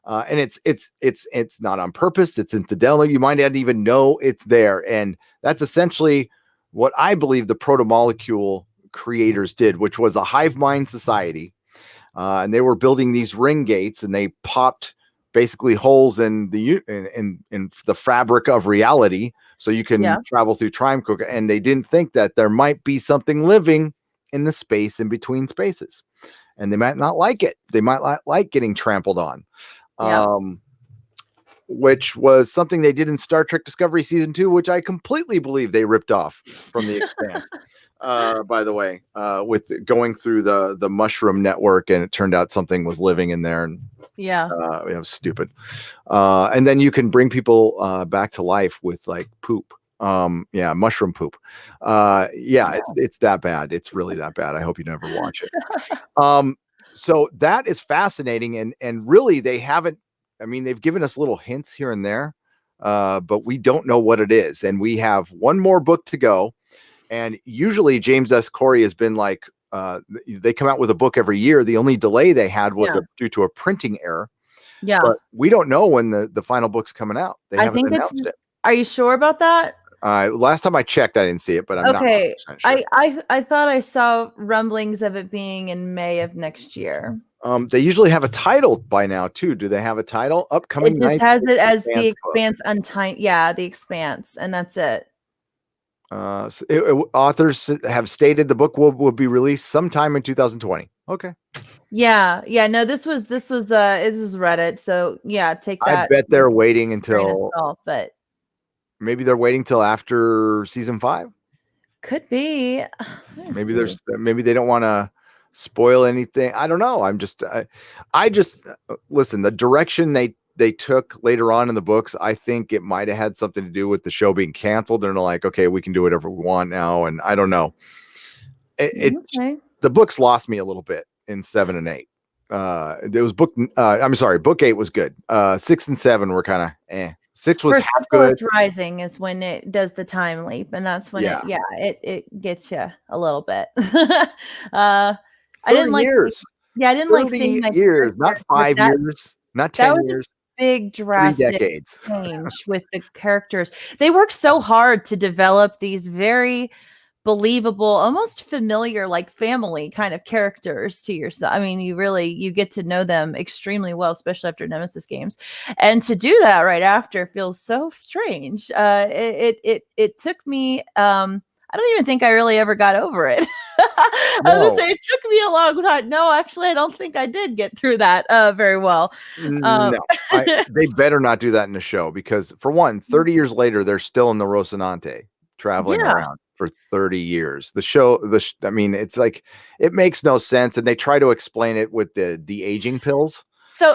And it's not on purpose. It's incidental. You might not even know it's there, and that's essentially what I believe the proto molecule creators did, which was a hive mind society, and they were building these ring gates, and they popped basically holes in in the fabric of reality, so you yeah, can travel through time quicker. And they didn't think that there might be something living in the space in between spaces, and they might not like it. They might not like getting trampled on. yeah, Um, which was something they did in Star Trek Discovery season 2, which I completely believe they ripped off from the Expanse. By the way, with going through the mushroom network, and it turned out something was living in there, and yeah. it was stupid. And then you can bring people back to life with like poop. Yeah, mushroom poop. Yeah, it's that bad. It's really that bad. I hope you never watch it. So that is fascinating, and really they haven't. I mean, they've given us little hints here and there, but we don't know what it is. And we have one more book to go. And usually James S. Corey has been like, they come out with a book every year. The only delay they had was Yeah. due to a printing error. Yeah. But we don't know when the final book's coming out. They I haven't think it's announced it. Are you sure about that? Last time I checked, I didn't see it, but I'm not Okay. 100% sure. I thought I saw rumblings of it being in May of next year. They usually have a title by now too. Do they have a title? Upcoming It just ninth has it as The Expanse book. Expanse Untimed. Yeah, The Expanse, and that's it. Authors have stated the book will be released sometime in 2020. Okay. Yeah, yeah. No, this is Reddit, so yeah, take I that bet with they're waiting a grain of until salt, but maybe they're waiting till after season 5. could be. Let's see. Maybe they don't want to spoil anything. I don't know. I just listen, the direction they took later on in the books, I think it might have had something to do with the show being canceled. They're like, okay, we can do whatever we want now. And I don't know. Okay. The books lost me a little bit in 7 and 8. It was I'm sorry, book 8 was good. 6 and 7 were kind of 6 was For half Simple good. It's Rising is when it does the time leap, and that's when it gets you a little bit. I 30 didn't like years. I didn't like seeing 30 my years, not character, but 5 years, not that 10 was a years, big 3 drastic decades. change with the characters. They worked so hard to develop these very believable, almost familiar, like family kind of characters to yourself. I mean, you get to know them extremely well, especially after Nemesis games, and to do that right after feels so strange. It took me. I don't even think I really ever got over it. I was gonna No, say it took me a long time. No, actually, I don't think I did get through that very well. Um, no, they better not do that in the show because, for one, 30 years later, they're still in the Rocinante traveling yeah. around for 30 years. I mean, it's like it makes no sense, and they try to explain it with the aging pills. So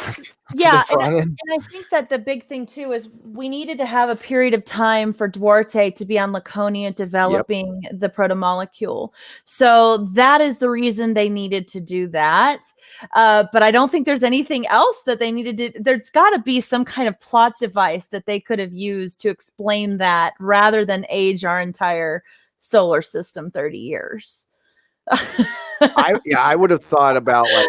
So they're yeah, trying. and I think that the big thing too is we needed to have a period of time for Duarte to be on Laconia Yep. developing the protomolecule. So that is the reason they needed to do that. But I don't think there's anything else that they needed to. There's got to be some kind of plot device that they could have used to explain that rather than age our entire solar system 30 years. I would have thought about like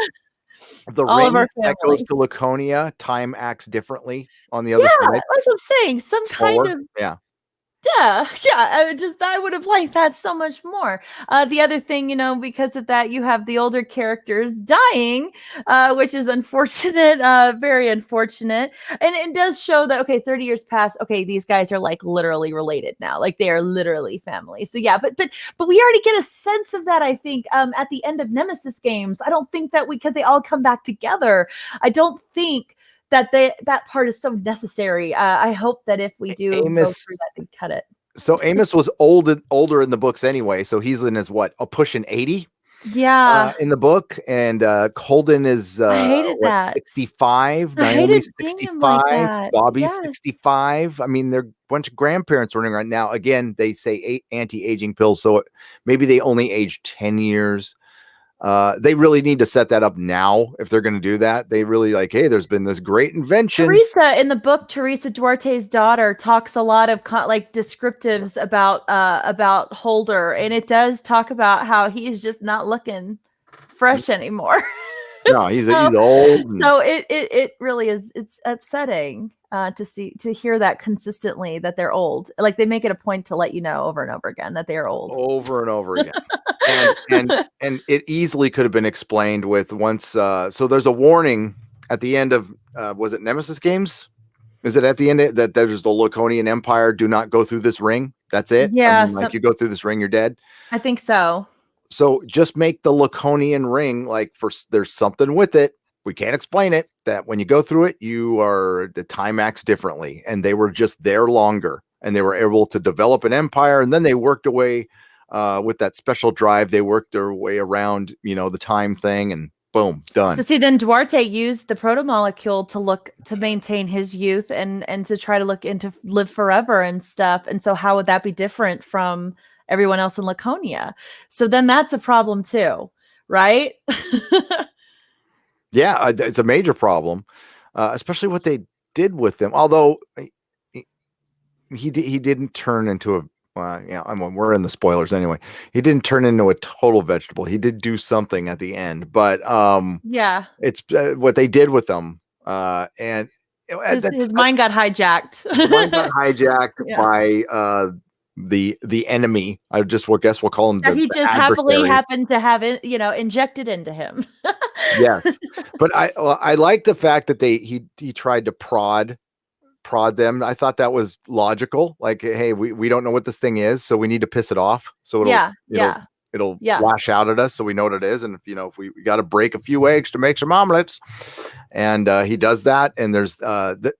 the All of ring our that goes family. to Laconia. Time acts differently on the Yeah, other side, that's what I'm saying. Some kind slower. of Yeah. yeah. I would have liked that so much more. The other thing, because of that, you have the older characters dying, which is unfortunate, very unfortunate. And it does show that, okay, 30 years past, okay, these guys are like literally related now. Like they are literally family. So yeah, but we already get a sense of that, I think, at the end of Nemesis games. I don't think that because they all come back together. I don't think that part is so necessary. I hope that if we do go Amos. through that, they cut it. So Amos was older in the books anyway. So he's in his pushing 80 Yeah, in the book, and Holden is I hated that. 65. I hated Naomi's seeing him like 65. that. Bobby's Yes. 65. I mean, they're a bunch of grandparents running right now. Again, they say anti-aging pills, so maybe they only age 10 years. They really need to set that up now if they're going to do that. They really like, hey, there's been this great invention. Teresa in the book, Teresa Duarte's daughter talks a lot of like descriptives about Holder, and it does talk about how he is just not looking fresh anymore. No, he's old. So it really is. It's upsetting to hear that consistently that they're old. Like they make it a point to let you know over and over again that they are old. Over and over again. and it easily could have been explained with once so there's a warning at the end of was it Nemesis games? Is it at the end that there's the Laconian Empire, do not go through this ring? That's it. I Yeah, mean, like you go through this ring, you're dead. I think so. So just make the Laconian ring like there's something with it. We can't explain it. That when you go through it, the time acts differently, and they were just there longer, and they were able to develop an empire, and then they worked away with that special drive. They worked their way around, the time thing, and Boom, done. But see, then Duarte used the protomolecule to maintain his youth and to try to look into live forever and stuff. And so how would that be different from everyone else in Laconia? So then that's a problem too, right? Yeah, it's a major problem, especially what they did with them. Although he didn't turn into a yeah, I mean, we're in the spoilers anyway. He didn't turn into a total vegetable. He did do something at the end, but Yeah. it's what they did with them, and that's His mind got hijacked. mine got hijacked Yeah. by the enemy. I just will guess we'll call him That the he just happily adversary. happened to have it, injected into him. Yes, but I like the fact that he tried to prod them. I thought that was logical. Like, hey, we don't know what this thing is, so we need to piss it off. So Yeah, it'll yeah, it'll yeah. lash out at us, so we know what it is. And if we got to break a few eggs to make some omelets, and he does that. And there's then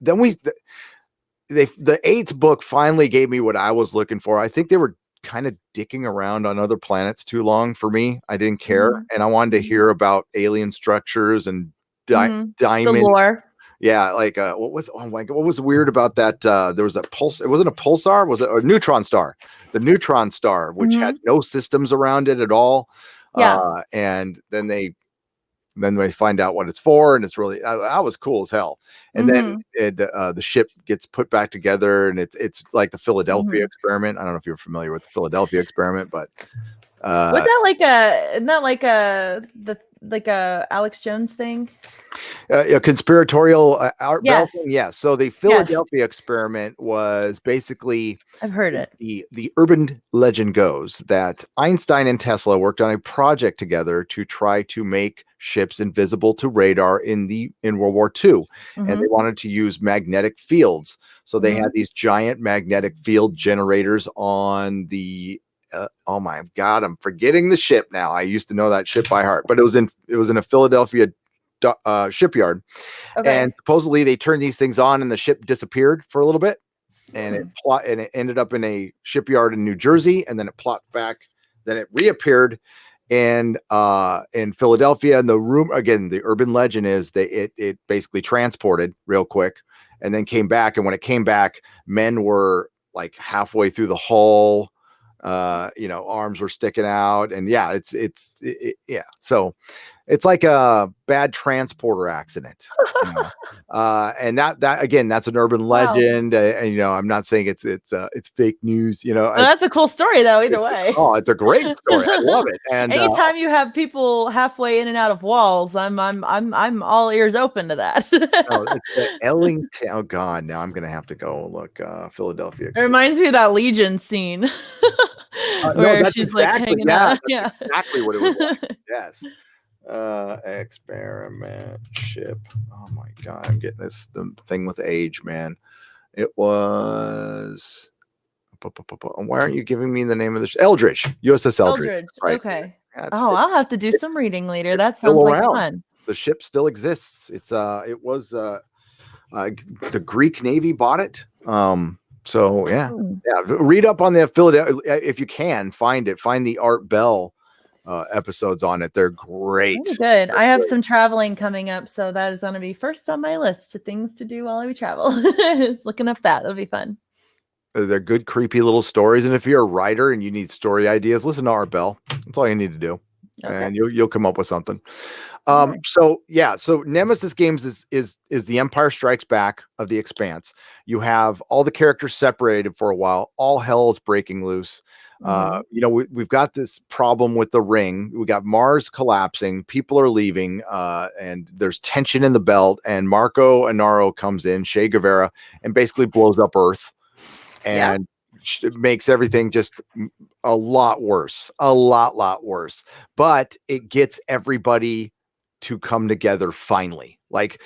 the eighth book finally gave me what I was looking for. I think they were kind of dicking around on other planets too long for me. I didn't care, Mhm, and I wanted to mhm, hear about alien structures and mhm. The diamond. lore. Yeah, like what was oh my god, what was weird about that? There was a pulse. It wasn't a pulsar. Was it a neutron star? The neutron star, which had Mhm. no systems around it at all. Yeah. And then they find out what it's for, and it's really that was cool as hell. And then Mhm, the ship gets put back together, and it's like the Philadelphia mhm. experiment. I don't know if you're familiar with the Philadelphia experiment, but Would uh, that like a isn't that like a Alex Jones thing? a conspiratorial art bell Yes. thing. Yeah. So the Yes. Philadelphia experiment was basically I've heard it. the urban legend goes that Einstein and Tesla worked on a project together to try to make ships invisible to radar in World War II, and they Mhm, wanted to use magnetic fields. So they had mhm. these giant magnetic field generators on the oh my god, I'm forgetting the ship now. I used to know that ship by heart, but it was in a Philadelphia shipyard, and Okay. supposedly they turned these things on, and the ship disappeared for a little bit, and Hmm. it ended up in a shipyard in New Jersey, and then it plopped back, then it reappeared in Philadelphia. And the room again, the urban legend is that it basically transported real quick and then came back. And when it came back, men were like halfway through the hull. Arms were sticking out, and yeah, yeah. So it's like a bad transporter accident, you know. And that again, that's an urban Wow. legend. And I'm not saying it's fake news. Well, that's a cool story though, either way. It's a great story. I love it. And Anytime you have people halfway in and out of walls, I'm all ears open to that. no, it's the Ellington. Oh God, now I'm gonna have to go look. Philadelphia It Experiment. reminds me of that Legion scene No, where she's like hanging out. that's Yeah. exactly what it was like. Yes. Experiment ship. Oh my God, I'm getting this the thing with age, man. It was. Why aren't you giving me the name of the Eldridge? USS Eldridge. Eldridge. Right. Okay. Yeah, Oh, I'll have to do some it's reading later. it's That still sounds like around. fun. The ship still exists. It was the Greek Navy bought it. So Hmm. yeah. Read up on the Philadelphia if you can find it. Find the Art Bell episodes on it. They're Very great. good. They're I have great. some traveling coming up, so that is going to be first on my list to things to do while we travel. Is looking up that. That'll be fun. They're good, creepy little stories. And if you're a writer and you need story ideas, listen to Art Bell. That's all you need to do, Okay. and you'll come up with something. All right. So Nemesis Games is the Empire Strikes Back of the Expanse. You have all the characters separated for a while. All hell is breaking loose. Mm-hmm. We've got this problem with the ring. We got Mars collapsing. People are leaving, and there's tension in the belt. And Marco Anaro comes in, Che Guevara, and basically blows up Earth Yeah. and makes everything just a lot worse, a lot worse. But it gets everybody to come together finally. Like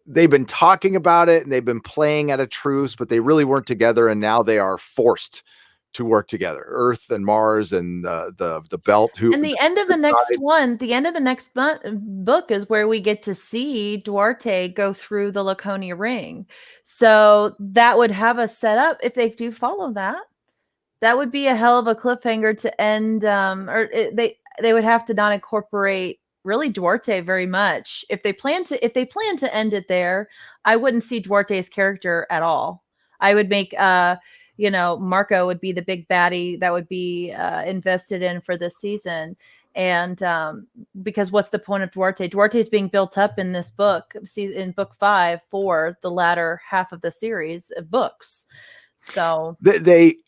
they've been talking about it and they've been playing at a truce, but they really weren't together, and now they are forced to work together. Earth and Mars and the belt. Who And the end of the next decide, one, the end of the next book is where we get to see Duarte go through the Laconia ring. So that would have us set up if they do follow that. That would be a hell of a cliffhanger to end. They would have to not incorporate really Duarte very much. If they plan to end it there, I wouldn't see Duarte's character at all. I would make Marco would be the big baddie that would be invested in for this season. And because what's the point of Duarte? Duarte is being built up in this book, in book 5 for the latter half of the series of books. So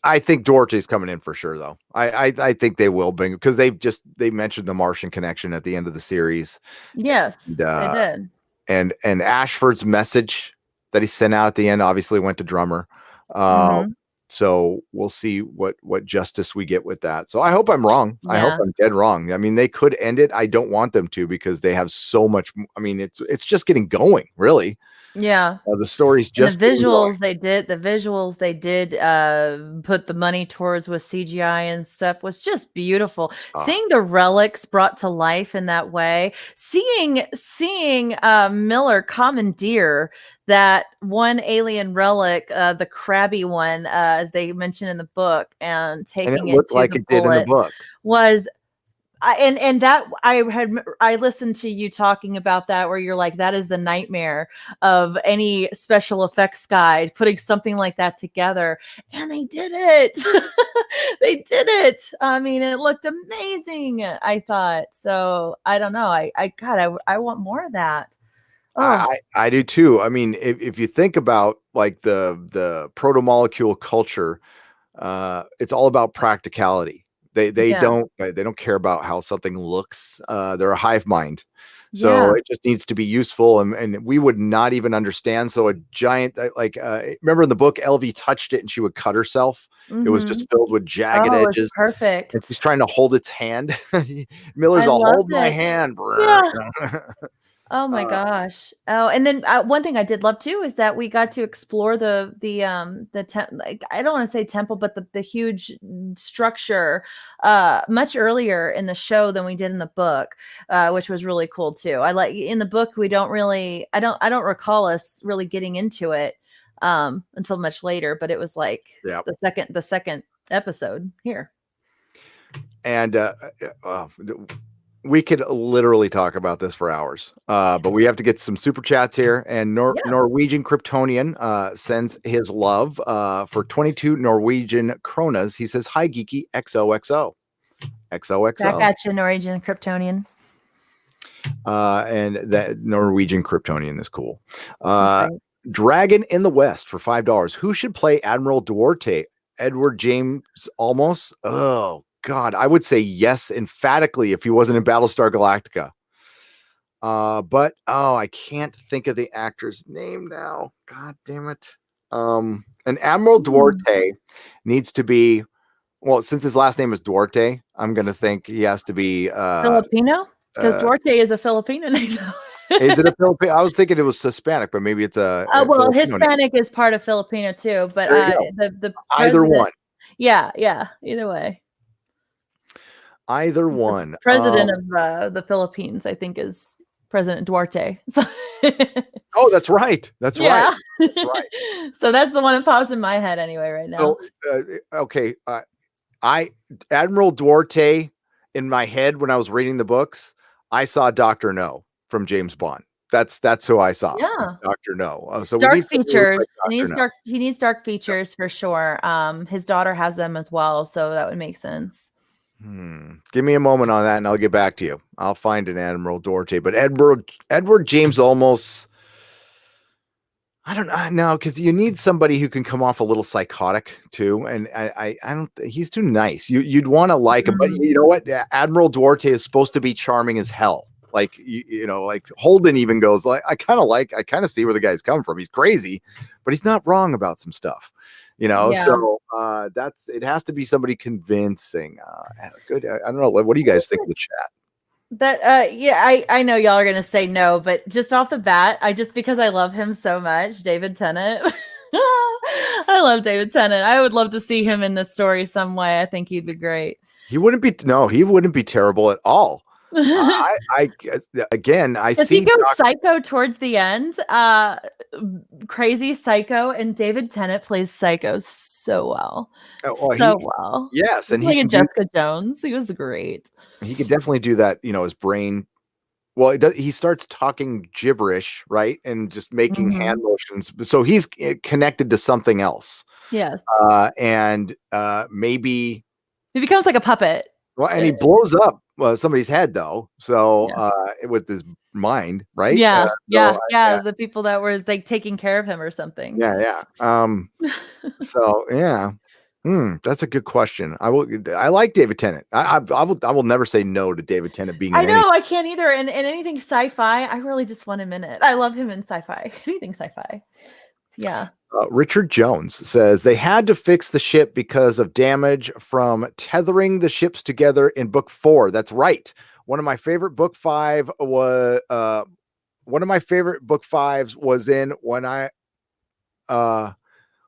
I think Duarte's coming in for sure, though. I think they will bring, because they mentioned the Martian connection at the end of the series. yes, And, they did. and Ashford's message that he sent out at the end obviously went to Drummer. Mm-hmm. So we'll see what justice we get with that. So I hope I'm wrong. I hope Yeah. I'm dead wrong. I mean, they could end it. I don't want them to, because they have so much. I mean, it's just getting going, really. Yeah. The story's And the just getting going. visuals they did put the money towards with CGI and stuff was just beautiful. Seeing the relics brought to life in that way, seeing Miller commandeer that one alien relic, the crabby one, as they mentioned in the book, and And it taking it looked to like the it did in the bullet book. was I listened to you talking about that, where you're like, that is the nightmare of any special effects guy putting something like that together, and they did it. They did it. I mean, it looked amazing, I thought. So I don't know, I want more of that. Oh I do too. I mean, if you think about like the proto molecule culture, it's all about practicality. They yeah, don't care about how something looks. They're a hive mind, so yeah. it just needs to be useful, and we would not even understand. So a giant, remember in the book, LV touched it and she would cut herself. It was Mm-hmm. just filled with jagged Oh, it's edges, and she's perfect. trying to hold its hand. Miller's I all, hold loved my it. hand, brr. Yeah. Oh my uh, gosh. Oh, and then one thing I did love too is that we got to explore like, I don't want to say temple, but the huge structure much earlier in the show than we did in the book, which was really cool too. I like in the book we don't really I don't recall us really getting into it until much later, but it was like yeah. the second episode here. And we could literally talk about this for hours, but we have to get some super chats here. And Yeah. Norwegian Kryptonian sends his love for 22 Norwegian kronas. He says, "Hi, geeky XOXO, Back XOXO." at you, Norwegian Kryptonian. And that Norwegian Kryptonian is cool. That's great. Dragon in the West for $5. Who should play Admiral Duarte? Edward James Olmos? Oh God, I would say yes emphatically if he wasn't in Battlestar Galactica. But I can't think of the actor's name now. God damn it. And Admiral Hmm. Duarte needs to be, well, since his last name is Duarte, I'm gonna think he has to be Filipino? Because uh Duarte is a Filipino name. is it a Filipino? I was thinking it was Hispanic, but maybe it's a Well, Filipino name. Hispanic is part of Filipino too, but There you go. the Either president, one. yeah, either way. Either The one. president of the Philippines, I think, is President Duarte. So Oh, that's right. That's right. yeah. That's right. So that's the one that pops in my head anyway right now. So, okay. I Admiral Duarte in my head when I was reading the books, I saw Doctor No from James Bond. That's who I saw, Yeah. Doctor No. So we Dark need somebody who looks features. like Doctor No. He needs dark features for sure. His daughter has them as well, so that would make sense. Give me a moment on that, and I'll get back to you. I'll find an Admiral Duarte, but Edward James almost. I don't know, because you need somebody who can come off a little psychotic too, and I don't. He's too nice. You'd want to like him, but Mhm. you know what? Admiral Duarte is supposed to be charming as hell. Like like Holden even goes like, I kind of see where the guy's coming from. He's crazy, but he's not wrong about some stuff. Yeah. So it has to be somebody convincing. Good. I don't know. What do you guys think of the chat? That yeah, I know y'all are gonna say no, but just off the bat, because I love him so much, David Tennant. I love David Tennant. I would love to see him in this story some way. I think he'd be great. He wouldn't be terrible at all. I again, I Does he see go psycho towards the end? Crazy psycho, and David Tennant plays psycho so well. well, So well. yes, He's and like a Jessica Jones. He was great. he could definitely do that, his brain well, he starts talking gibberish, right? And just making hand motions. So he's connected to something else. Yes. And maybe he becomes like a puppet. Well, and he blows up somebody's head though. So Yeah. with his mind, right? Yeah, So yeah. The people that were like taking care of him or something. yeah. So yeah. That's a good question. I like David Tennant. I will never say no to David Tennant being in I any. know I can't either. And anything sci-fi, I really just want him in it. I love him in sci-fi. Anything sci-fi. Yeah. Richard Jones says they had to fix the ship because of damage from tethering the ships together in book 4. That's right. One of my favorite book 5 was one of my favorite book 5s was in when I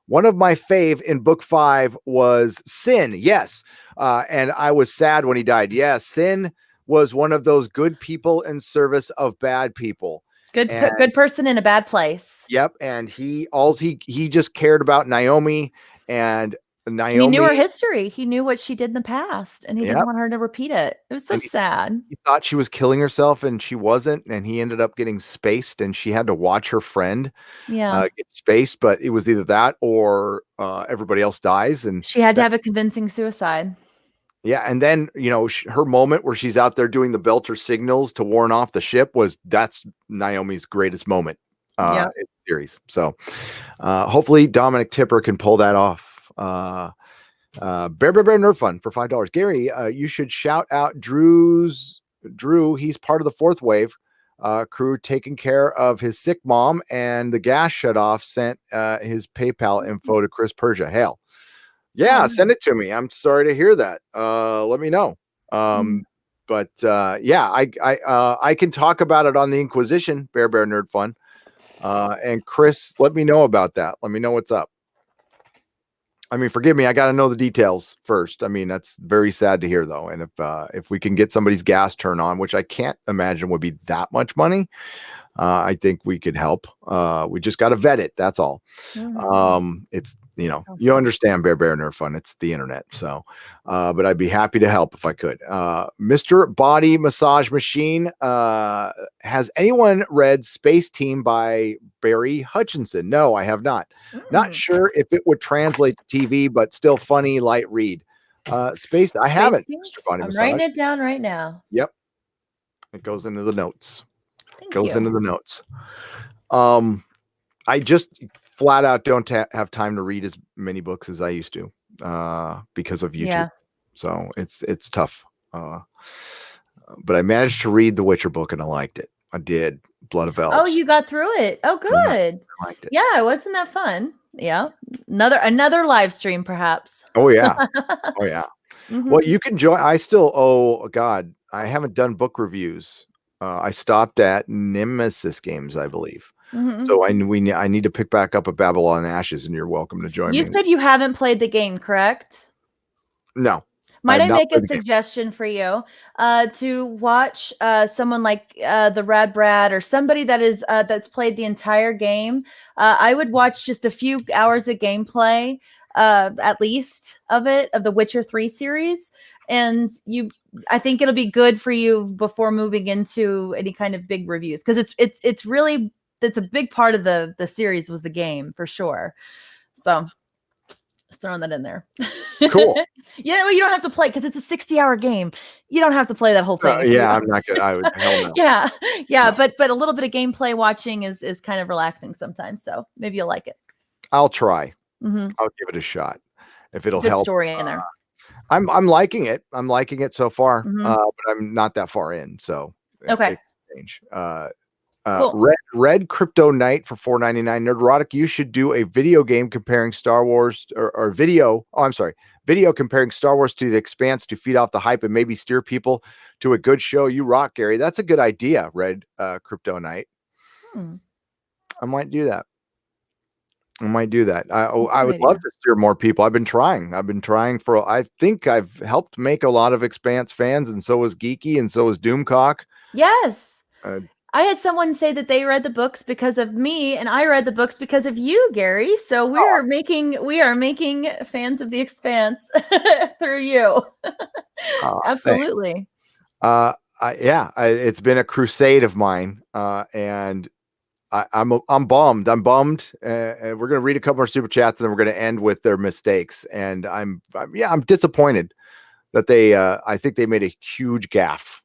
one of my fave in book 5 was Sin. Yes. And I was sad when he died. Yes. Sin was one of those good people in service of bad people. Good person in a bad place. Yep. And he just cared about Naomi, and He knew her Naomi. history. He knew what she did in the past, and he didn't Yep. want her to repeat it. It was so sad. He thought she was killing herself and she wasn't. And he ended up getting spaced, and she had to watch her friend get spaced. But it was either that or everybody else dies. And she had to have a convincing suicide. Yeah, and then her moment where she's out there doing the Belter signals to warn off the ship that's Naomi's greatest moment in the series. So hopefully Dominic Tipper can pull that off. Bear Nerf Fun for $5. Gary, you should shout out Drew. He's part of the fourth wave crew taking care of his sick mom, and the gas shut off. Sent his PayPal info to Chris Persia. Hail. Yeah, send it to me. I'm sorry to hear that. Let me know. But yeah, I can talk about it on the Inquisition, Bear Nerd Fun. And Chris, let me know about that. Let me know what's up. I mean, forgive me, I got to know the details first. I mean, that's very sad to hear though. And if we can get somebody's gas turned on, which I can't imagine would be that much money, I think we could help. We just got to vet it. That's all. It's, you understand Bear Nerf Fun. It's the internet. So, but I'd be happy to help if I could. Mr. Body Massage Machine. Has anyone read Space Team by Barry Hutchinson? No, I have not. Not sure if it would translate to TV, but still funny, light read. Space. I haven't. Mr. Body Massage. I'm writing it down right now. Yep. It goes into the notes. Goes into the notes. I just flat out don't have time to read as many books as I used to because of YouTube. Yeah. So it's tough. But I managed to read the Witcher book and I liked it. I did. Blood of Elves. Oh, you got through it. Oh, good. Yeah, I liked it. Yeah, wasn't that fun? Yeah. Another live stream, perhaps. Oh yeah. Oh yeah. Well, you can join. I still I haven't done book reviews. I stopped at Nemesis games, I believe. So I need to pick back up a Babylon Ashes, and you're welcome to join me. You said you haven't played the game, correct? No. Might I make a suggestion for you to watch someone like the Rad Brad or somebody that is that's played the entire game? I would watch just a few hours of gameplay, at least of the Witcher 3 series, and I think it'll be good for you before moving into any kind of big reviews, because it's really a big part of the series was the game for sure. So just throwing that in there. Cool. Yeah, well, you don't have to play because it's a 60-hour game. You don't have to play that whole thing. Yeah, I'm not gonna. I would hell no. Yeah. No. But a little bit of gameplay watching is kind of relaxing sometimes. So maybe you'll like it. I'll try. I'll give it a shot if it'll help. Story in there. I'm liking it. I'm liking it so far, but I'm not that far in. So okay. Change. Cool. Red Crypto Knight for $4.99. Nerdrotic, you should do a video game comparing Star Wars or video. Oh, I'm sorry. Video comparing Star Wars to The Expanse to feed off the hype and maybe steer people to a good show. You rock, Gary. That's a good idea, Red Crypto Knight. I might do that. I would love to steer more people. I've been trying I think I've helped make a lot of Expanse fans, and so was Geeky, and so was Doomcock. Yes. I had someone say that they read the books because of me, and I read the books because of you, Gary. So we are making fans of The Expanse through you. Absolutely. It's been a crusade of mine, and I'm bummed. I'm bummed. And we're gonna read a couple more super chats, and then we're gonna end with their mistakes. And I'm disappointed that I think they made a huge gaffe,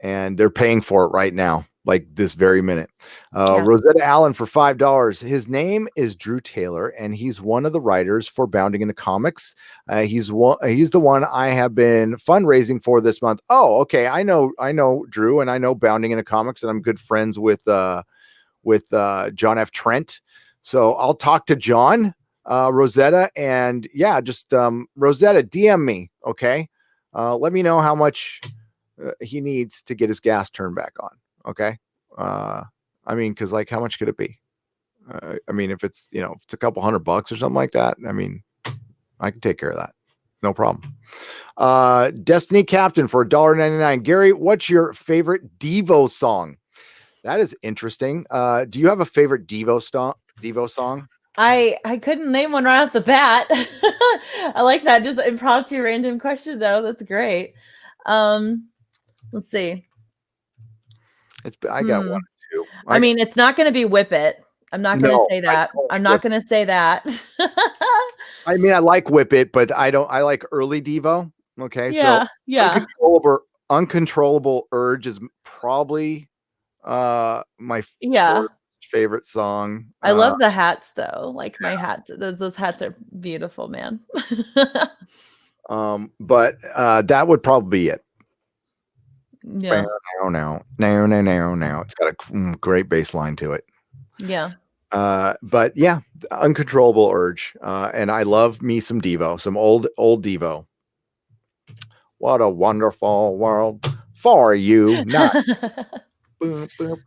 and they're paying for it right now, like this very minute. Yeah. Rosetta Allen for $5. His name is Drew Taylor, and he's one of the writers for Bounding into Comics. He's the one I have been fundraising for this month. Oh, okay. I know Drew, and I know Bounding into Comics, and I'm good friends with John F. Trent. So I'll talk to John, Rosetta, and just Rosetta, DM me, okay? Let me know how much he needs to get his gas turned back on. Okay. I mean, cause like, how much could it be? I mean, if it's, if it's a couple $100 or something like that, I mean, I can take care of that. No problem. Destiny Captain for $1.99. Gary, what's your favorite Devo song? That is interesting. Do you have a favorite Devo song? I couldn't name one right off the bat. I like that. Just impromptu random question though. That's great. Let's see. I got one or two. I mean, it's not going to be Whip It. I'm not going to say that. I'm not going to say that. I mean, I like Whip It, but I like early Devo. Okay. Yeah. So uncontrollable urge is probably my first favorite song. I love the hats though. Like my hats, those hats are beautiful, man. But that would probably be it. Yeah. No. It's got a great bass line to it. Yeah. But yeah, uncontrollable urge. And I love me some Devo, some old Devo. What a wonderful world for you. Not boom, boom.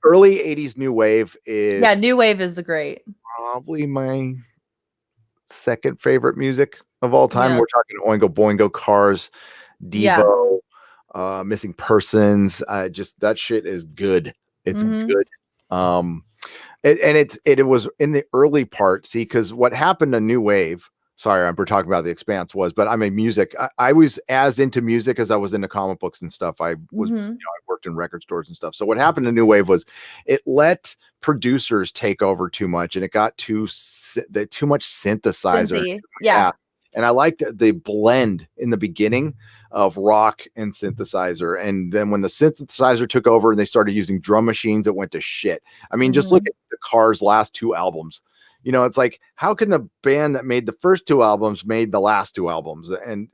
Early 80s new wave is new wave is great. Probably my second favorite music of all time. We're talking Oingo Boingo, Cars, Devo, Missing Persons. Just that shit is good. It's good. It was in the early part. See, because what happened to new wave. Sorry, we're talking about the Expanse but I mean music. I was as into music as I was into comic books and stuff. I was, I worked in record stores and stuff. So what happened to new wave was it let producers take over too much, and it got too much synthesizer. Yeah. And I liked the blend in the beginning of rock and synthesizer. And then when the synthesizer took over and they started using drum machines, it went to shit. I mean, just look at the Cars' last two albums. It's like, how can the band that made the first two albums made the last two albums? And,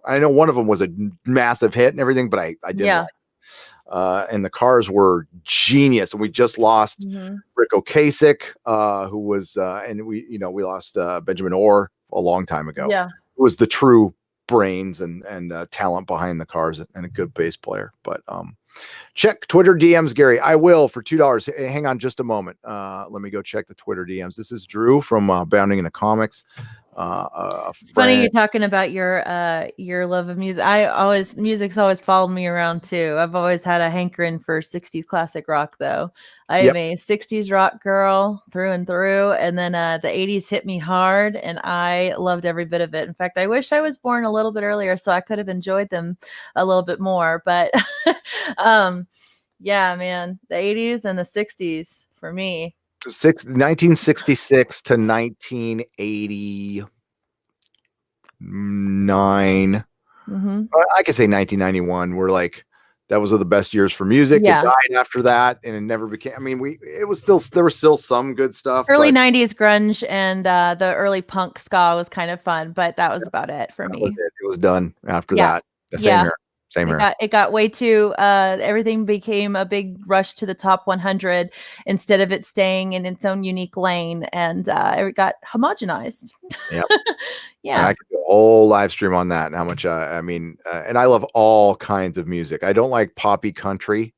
I know one of them was a massive hit and everything, but I didn't like it. And the Cars were genius. And we just lost Rick Ocasek, who was, and we lost Benjamin Orr a long time ago. Yeah. Who was the true brains and talent behind the Cars and a good bass player. But check Twitter DMs, Gary. I will for $2. Hang on just a moment. Let me go check the Twitter DMs. This is Drew from Bounding into Comics. It's funny you're talking about your love of music. Music's always followed me around too. I've always had a hankering for 60s classic rock though. I am a 60s rock girl through and through, and then the 80s hit me hard and I loved every bit of it. In fact, I wish I was born a little bit earlier so I could have enjoyed them a little bit more, but yeah, man, the 80s and the 60s for me. 1966 to 1989. I could say 1991. We're like, that was the best years for music. It died after that, and it never became. I mean, there was still some good stuff. Early 90s grunge and the early punk ska was kind of fun, but that was about it for me. It was done after that. Same here. Same here. It got way too, everything became a big rush to the top 100 instead of it staying in its own unique lane, and it got homogenized. Yep. Yeah. I could do a whole live stream on that and how much, and I love all kinds of music. I don't like poppy country,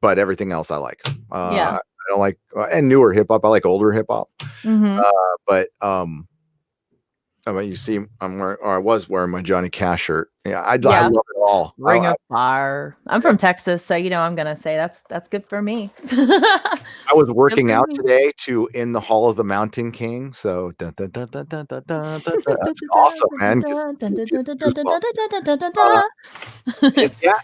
but everything else I like. I don't like, and newer hip hop. I like older hip hop. But Oh, you see, I'm wearing, or I was wearing my Johnny Cash shirt. Yeah, I Yeah. love it all. Ring of Fire. I'm from Texas, so I'm gonna say that's good for me. I was Good working for out me. today to In the Hall of the Mountain King. So that's awesome, man. Gives me goosebumps. Uh,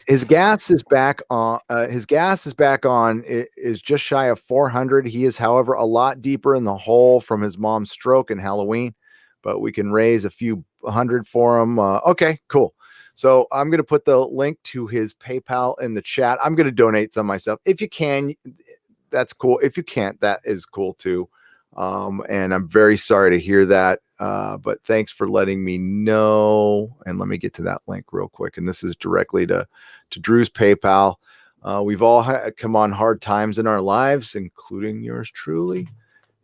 his gas is back on. His gas is back on. It is just shy of 400. He is, however, a lot deeper in the hole from his mom's stroke and Halloween, but we can raise a few hundred for him. Okay, cool. So I'm going to put the link to his PayPal in the chat. I'm going to donate some myself. If you can, that's cool. If you can't, that is cool too. And I'm very sorry to hear that. But thanks for letting me know. And let me get to that link real quick. And this is directly to Drew's PayPal. We've all come on hard times in our lives, including yours truly.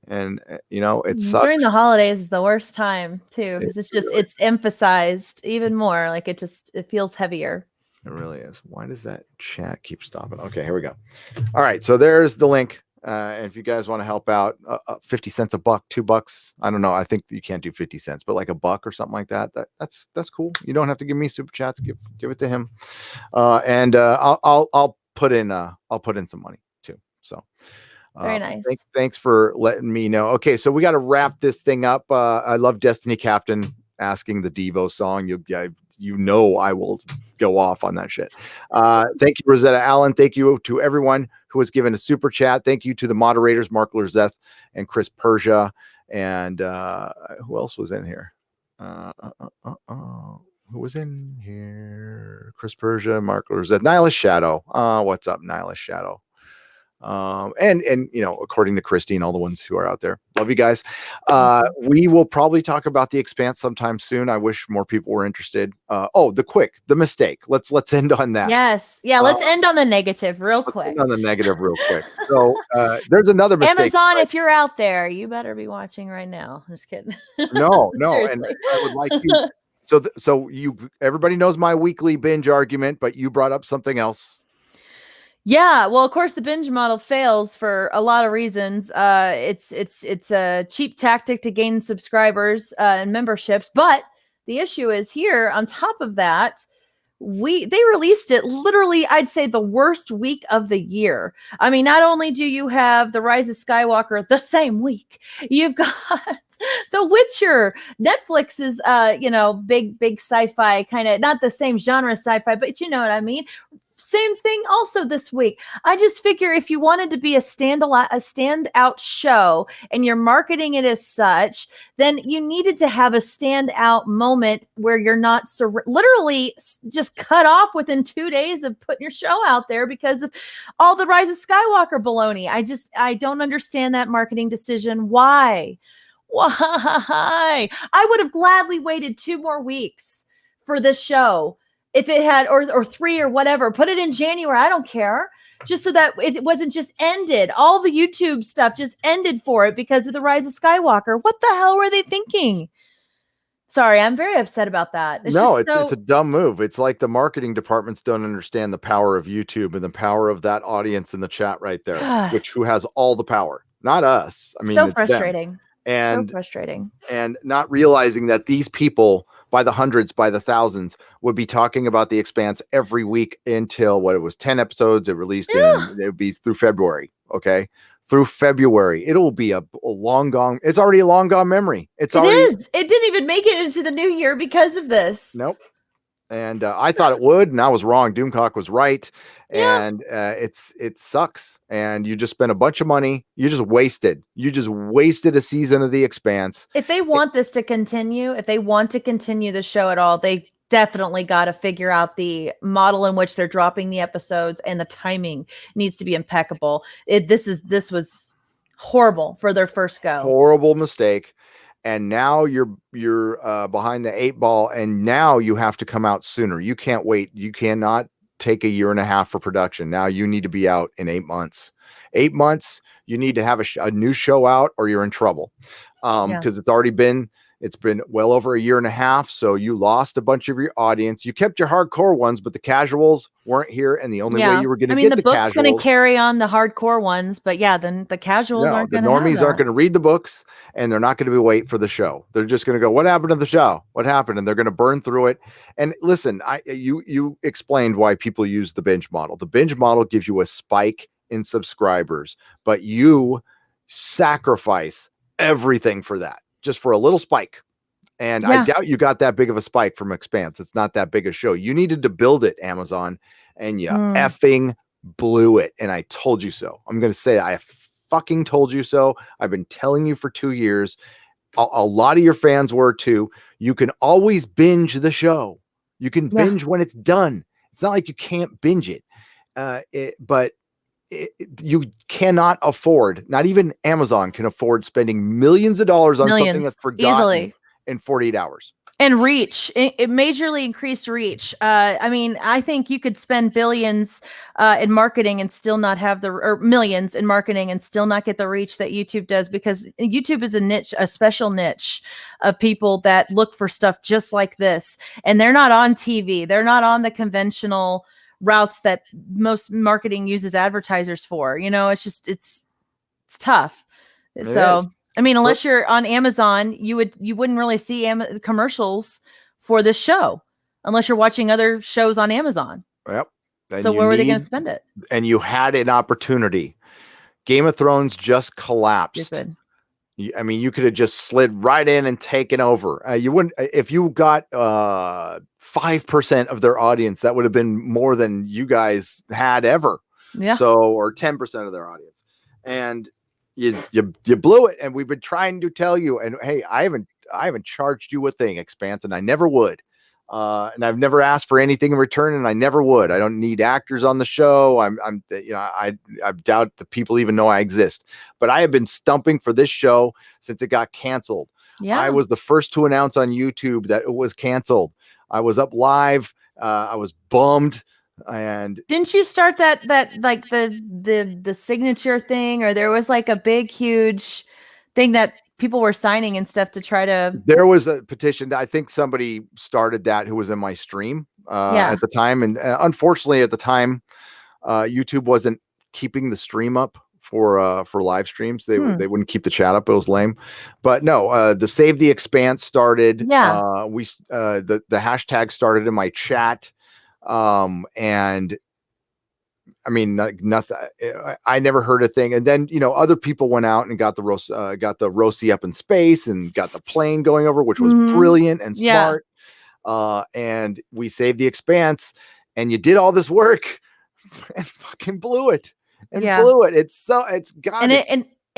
And it sucks. During the holidays is the worst time too, because Really, it's emphasized even more. Like it feels heavier. it really is. Why does that chat keep stopping? Okay, here we go. All right, so there's the link. And if you guys want to help out, 50 cents a buck, $2. I don't know. I think you can't do 50 cents, but like a buck or something like that. That's cool. You don't have to give me super chats. Give it to him. And I'll put in some money too. So Very nice. Thanks for letting me know. Okay, so we got to wrap this thing up. I love Destiny Captain asking the Devo song. I will go off on that shit. Thank you, Rosetta Allen. Thank you to everyone who has given a super chat. Thank you to the moderators, Mark Lerzeth and Chris Persia. And who else was in here? Who was in here? Chris Persia, Mark Lerzeth, Nihilist Shadow. What's up, Nihilist Shadow? And according to Christine, all the ones who are out there, love you guys. We will probably talk about the Expanse sometime soon. I wish more people were interested. The mistake. Let's end on that. Yes, yeah. Let's end on the negative real quick. End on the negative real quick. So there's another mistake. Amazon, if you're out there, you better be watching right now. I'm just kidding. No, and I would like you. So everybody knows my weekly binge argument, but you brought up something else. Yeah, well, of course, the binge model fails for a lot of reasons. It's a cheap tactic to gain subscribers and memberships, but the issue is here. On top of that, they released it literally, I'd say, the worst week of the year. I mean, not only do you have The Rise of Skywalker the same week, you've got The Witcher. Netflix is big sci-fi, kind of not the same genre sci-fi, but you know what I mean. Same thing also this week. I just figure if you wanted to be a standout show and you're marketing it as such, then you needed to have a standout moment where you're not literally just cut off within 2 days of putting your show out there because of all the Rise of Skywalker baloney. I don't understand that marketing decision. Why? I would have gladly waited 2 more weeks for this show. If it had, or 3 or whatever, put it in January. I don't care. Just so that it wasn't just ended. All the YouTube stuff just ended for it because of the Rise of Skywalker. What the hell were they thinking? Sorry, I'm very upset about that. It's a dumb move. It's like the marketing departments don't understand the power of YouTube and the power of that audience in the chat right there, who has all the power, not us. I mean, so frustrating. Them. And so frustrating. And not realizing that these people, by the hundreds, by the thousands, would be talking about the Expanse every week until 10 episodes. It released it would be through February. Okay. Through February. It'll be a long gone. It's already a long gone memory. It didn't even make it into the new year because of this. Nope. And I thought it would, and I was wrong. Doomcock was right. And it sucks. And you just spent a bunch of money. You just wasted a season of the Expanse. If they want this to continue, if they want to continue the show at all, they definitely got to figure out the model in which they're dropping the episodes, and the timing needs to be impeccable. This was horrible for their first go. Horrible mistake. And now you're behind the 8 ball, and now you have to come out sooner. You can't wait. You cannot take a year and a half for production. Now you need to be out in 8 months. 8 months, you need to have a new show out, or you're in trouble. Because it's already been It's been well over a year and a half, so you lost a bunch of your audience. You kept your hardcore ones, but the casuals weren't here, and the only way Yeah. you were going I to mean, get the the book's going to casuals, carry on the hardcore ones, but yeah, then the casuals no, aren't the going to have normies aren't that. going to read the books, and they're not going to be wait for the show. They're just going to go, "What happened to the show? What happened?" And they're going to burn through it. And listen, you explained why people use the binge model. The binge model gives you a spike in subscribers, but you sacrifice everything for that, just for a little spike. And I Yeah. doubt you got that big of a spike from Expanse. It's not that big a show. You needed to build it, Amazon, and you Mm. effing blew it. And I told you so. I'm going to say I fucking told you so. I've been telling you for 2 years. A lot of your fans were too. You can always binge the show. You can Yeah. binge when it's done. It's not like you can't binge it. But you cannot afford, not even Amazon can afford spending millions of dollars on something Millions that's forgotten easily. in 48 hours. And reach, it majorly increased reach. I mean, I think you could spend billions in marketing and still not have or millions in marketing and still not get the reach that YouTube does, because YouTube is a niche, a special niche of people that look for stuff just like this. And they're not on TV. They're not on the conventional routes that most marketing uses advertisers for. It's just, it's tough. It is. So, I mean, unless you're on Amazon, you wouldn't really see commercials for this show unless you're watching other shows on Amazon. Yep. So where were they going to spend it? And you had an opportunity. Game of Thrones just collapsed. Stupid. I mean, you could have just slid right in and taken over. You wouldn't, if you got 5% of their audience, that would have been more than you guys had ever. Yeah. So, or 10% of their audience. And you blew it. And we've been trying to tell you, and hey, I haven't charged you a thing, Expanse, and I never would. And I've never asked for anything in return, and I never would. I don't need actors on the show. I doubt the people even know I exist. But I have been stumping for this show since it got canceled. Yeah. I was the first to announce on YouTube that it was canceled. I was up live. I was bummed. And didn't you start that like the signature thing, or there was like a big huge thing that people were signing and stuff to try to? There was a petition. I think somebody started that who was in my stream at the time, and unfortunately at the time, YouTube wasn't keeping the stream up for live streams. They wouldn't keep the chat up. It was lame. But no, the Save the Expanse started. Yeah. The hashtag started in my chat, and I mean, nothing. I never heard a thing. And then, other people went out and got the Rosie up in space and got the plane going over, which was brilliant and smart. And we saved the Expanse, and you did all this work and fucking blew it blew it. It's God.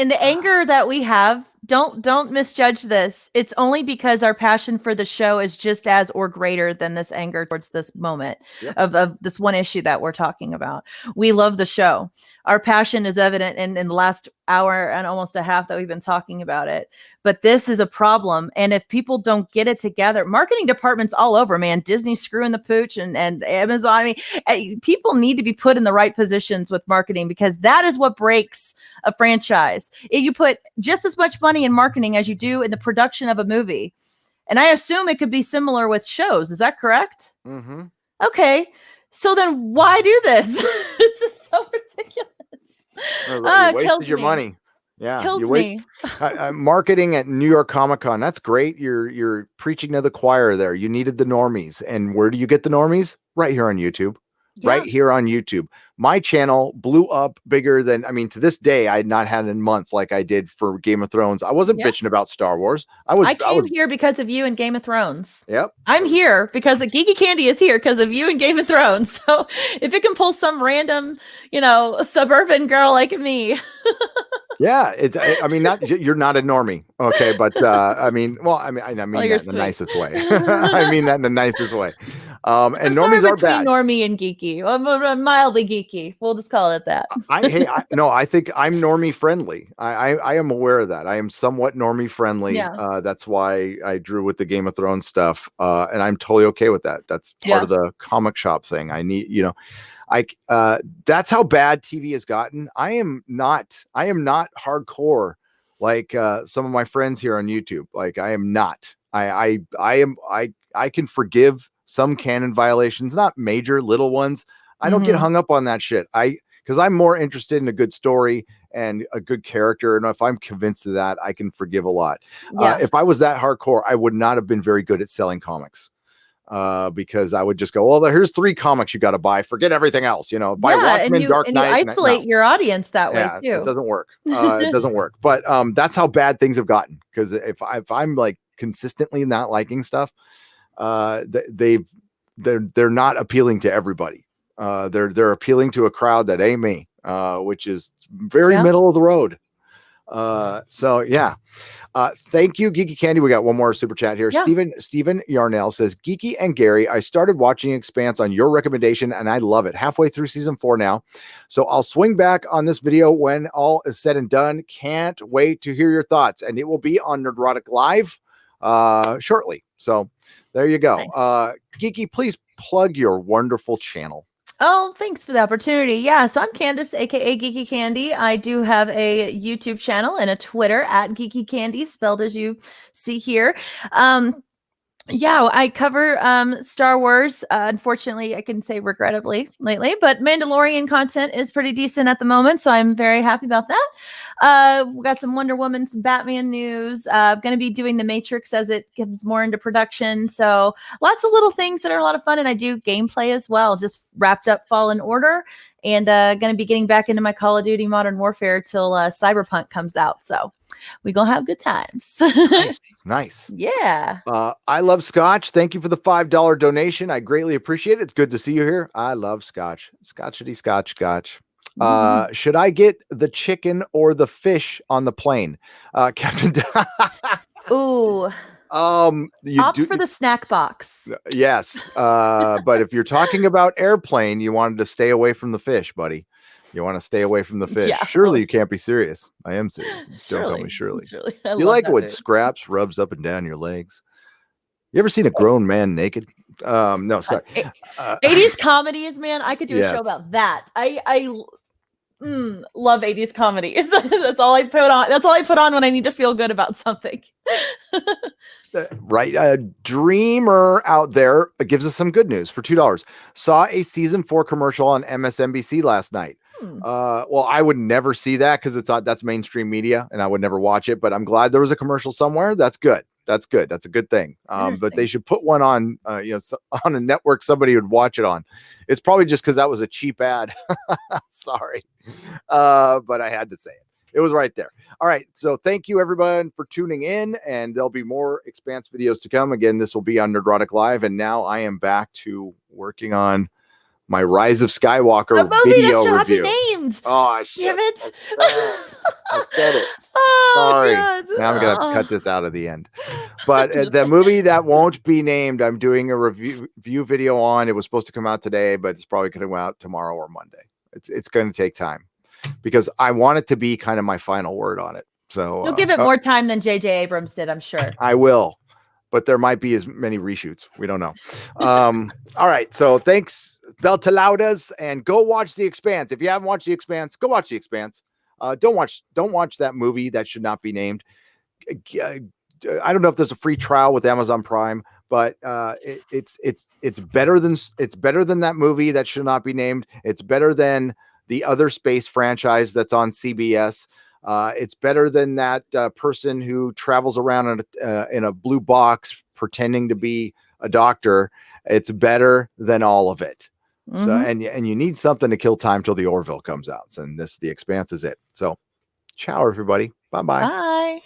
And the anger that we have, don't misjudge this. It's only because our passion for the show is just as or greater than this anger towards this moment of this one issue that we're talking about. We love the show. Our passion is evident in the last hour and almost a half that we've been talking about it. But this is a problem. And if people don't get it together, marketing departments all over, man, Disney screwing the pooch and Amazon. I mean, people need to be put in the right positions with marketing, because that is what breaks a franchise. You put just as much money in marketing as you do in the production of a movie. And I assume it could be similar with shows. Is that correct? Mm-hmm. Okay. So then why do this? It's just so ridiculous. You wasted your money. Yeah, kills me. Marketing at New York Comic Con, that's great. You're preaching to the choir there. You needed the normies. And where do you get the normies? Right here on YouTube. Right here on YouTube. My channel blew up bigger than, I mean, to this day, I had not had a month like I did for Game of Thrones. I wasn't bitching about Star Wars. I came here because of you and Game of Thrones. Yep. I'm here because Geeky Candy is here because of you and Game of Thrones. So if it can pull some random, suburban girl like me. Yeah, I mean, you're not a normie, okay, but I mean that in the nicest way. I mean that in the nicest way. And normies are bad. Normie and geeky. I'm mildly geeky. We'll just call it that. I think I'm normie friendly. I am aware of that. I am somewhat normie friendly. Yeah. That's why I drew with the Game of Thrones stuff, and I'm totally okay with that. That's part of the comic shop thing. I need, that's how bad TV has gotten. I am not hardcore like some of my friends here on YouTube. Like I am not. I can forgive some canon violations, not major, little ones. I don't get hung up on that shit. Because I'm more interested in a good story and a good character. And if I'm convinced of that, I can forgive a lot. Yeah. If I was that hardcore, I would not have been very good at selling comics. Because I would just go, well, here's 3 comics you got to buy. Forget everything else. Buy Yeah, Watchmen, Dark and you Knight. isolate your audience that way Yeah, it too. doesn't work. It doesn't work. But that's how bad things have gotten. Because if I'm like consistently not liking stuff, they're not appealing to everybody. They're appealing to a crowd that ain't me, which is very middle of the road. So yeah. Thank you, Geeky Candy. We got one more super chat here. Yeah. Steven Yarnell says, Geeky and Gary, I started watching Expanse on your recommendation and I love it. Halfway through season 4 now. So I'll swing back on this video when all is said and done. Can't wait to hear your thoughts. And it will be on Nerdrotic Live shortly. So there you go. Nice. Geeky, please plug your wonderful channel. Oh, thanks for the opportunity. Yeah, so I'm Candace, aka Geeky Candy. I do have a YouTube channel and a Twitter at Geeky Candy, spelled as you see here. Yeah, I cover Star Wars. Unfortunately, I can say regrettably lately, but Mandalorian content is pretty decent at the moment, so I'm very happy about that. We got some Wonder Woman, some Batman news. I'm going to be doing The Matrix as it gets more into production, so lots of little things that are a lot of fun, and I do gameplay as well. Just wrapped up Fallen Order, and going to be getting back into my Call of Duty Modern Warfare till Cyberpunk comes out. So we gonna have good times. Nice. Yeah. I love Scotch. Thank you for the $5 donation. I greatly appreciate it. It's good to see you here. I love Scotch. Scotchity Scotch. Should I get the chicken or the fish on the plane? Captain. Ooh. You opt for the snack box. Yes. But if you're talking about airplane, you wanted to stay away from the fish, buddy. You want to stay away from the fish. Yeah, Surely you can't be serious. I am serious. Don't call me Shirley. You like it when scraps rubs up and down your legs? You ever seen a grown man naked? No, sorry. 80s comedies, man. I could do a show about that. I love 80s comedies. That's all I put on. That's all I put on when I need to feel good about something. Right. A dreamer out there gives us some good news for $2. Saw a season 4 commercial on MSNBC last night. Well, I would never see that because that's mainstream media and I would never watch it, but I'm glad there was a commercial somewhere. That's good. That's good. That's a good thing. But they should put one on, on a network somebody would watch it on. It's probably just because that was a cheap ad. Sorry. But I had to say it. It was right there. All right. So thank you everyone for tuning in, and there'll be more Expanse videos to come. Again, this will be on Nerdrotic Live. And now I am back to working on my Rise of Skywalker video review. Named. Oh, shit. Damn it. I said it. Oh, sorry. God. Now I'm going to have to cut this out of the end. But the movie that won't be named, I'm doing a review video on. It was supposed to come out today, but it's probably going to come out tomorrow or Monday. It's going to take time because I want it to be kind of my final word on it. So you'll give it more time than J.J. Abrams did, I'm sure. I will, but there might be as many reshoots. We don't know. All right. So thanks, Beltalaudas, and go watch The Expanse. If you haven't watched The Expanse, go watch The Expanse. Don't watch that movie that should not be named. I don't know if there's a free trial with Amazon Prime, but it's better than that movie that should not be named. It's better than the other space franchise that's on CBS. It's better than that person who travels around in a blue box pretending to be a doctor. It's better than all of it. So and you need something to kill time till the Orville comes out. And The Expanse is it. So ciao, everybody. Bye-bye. Bye.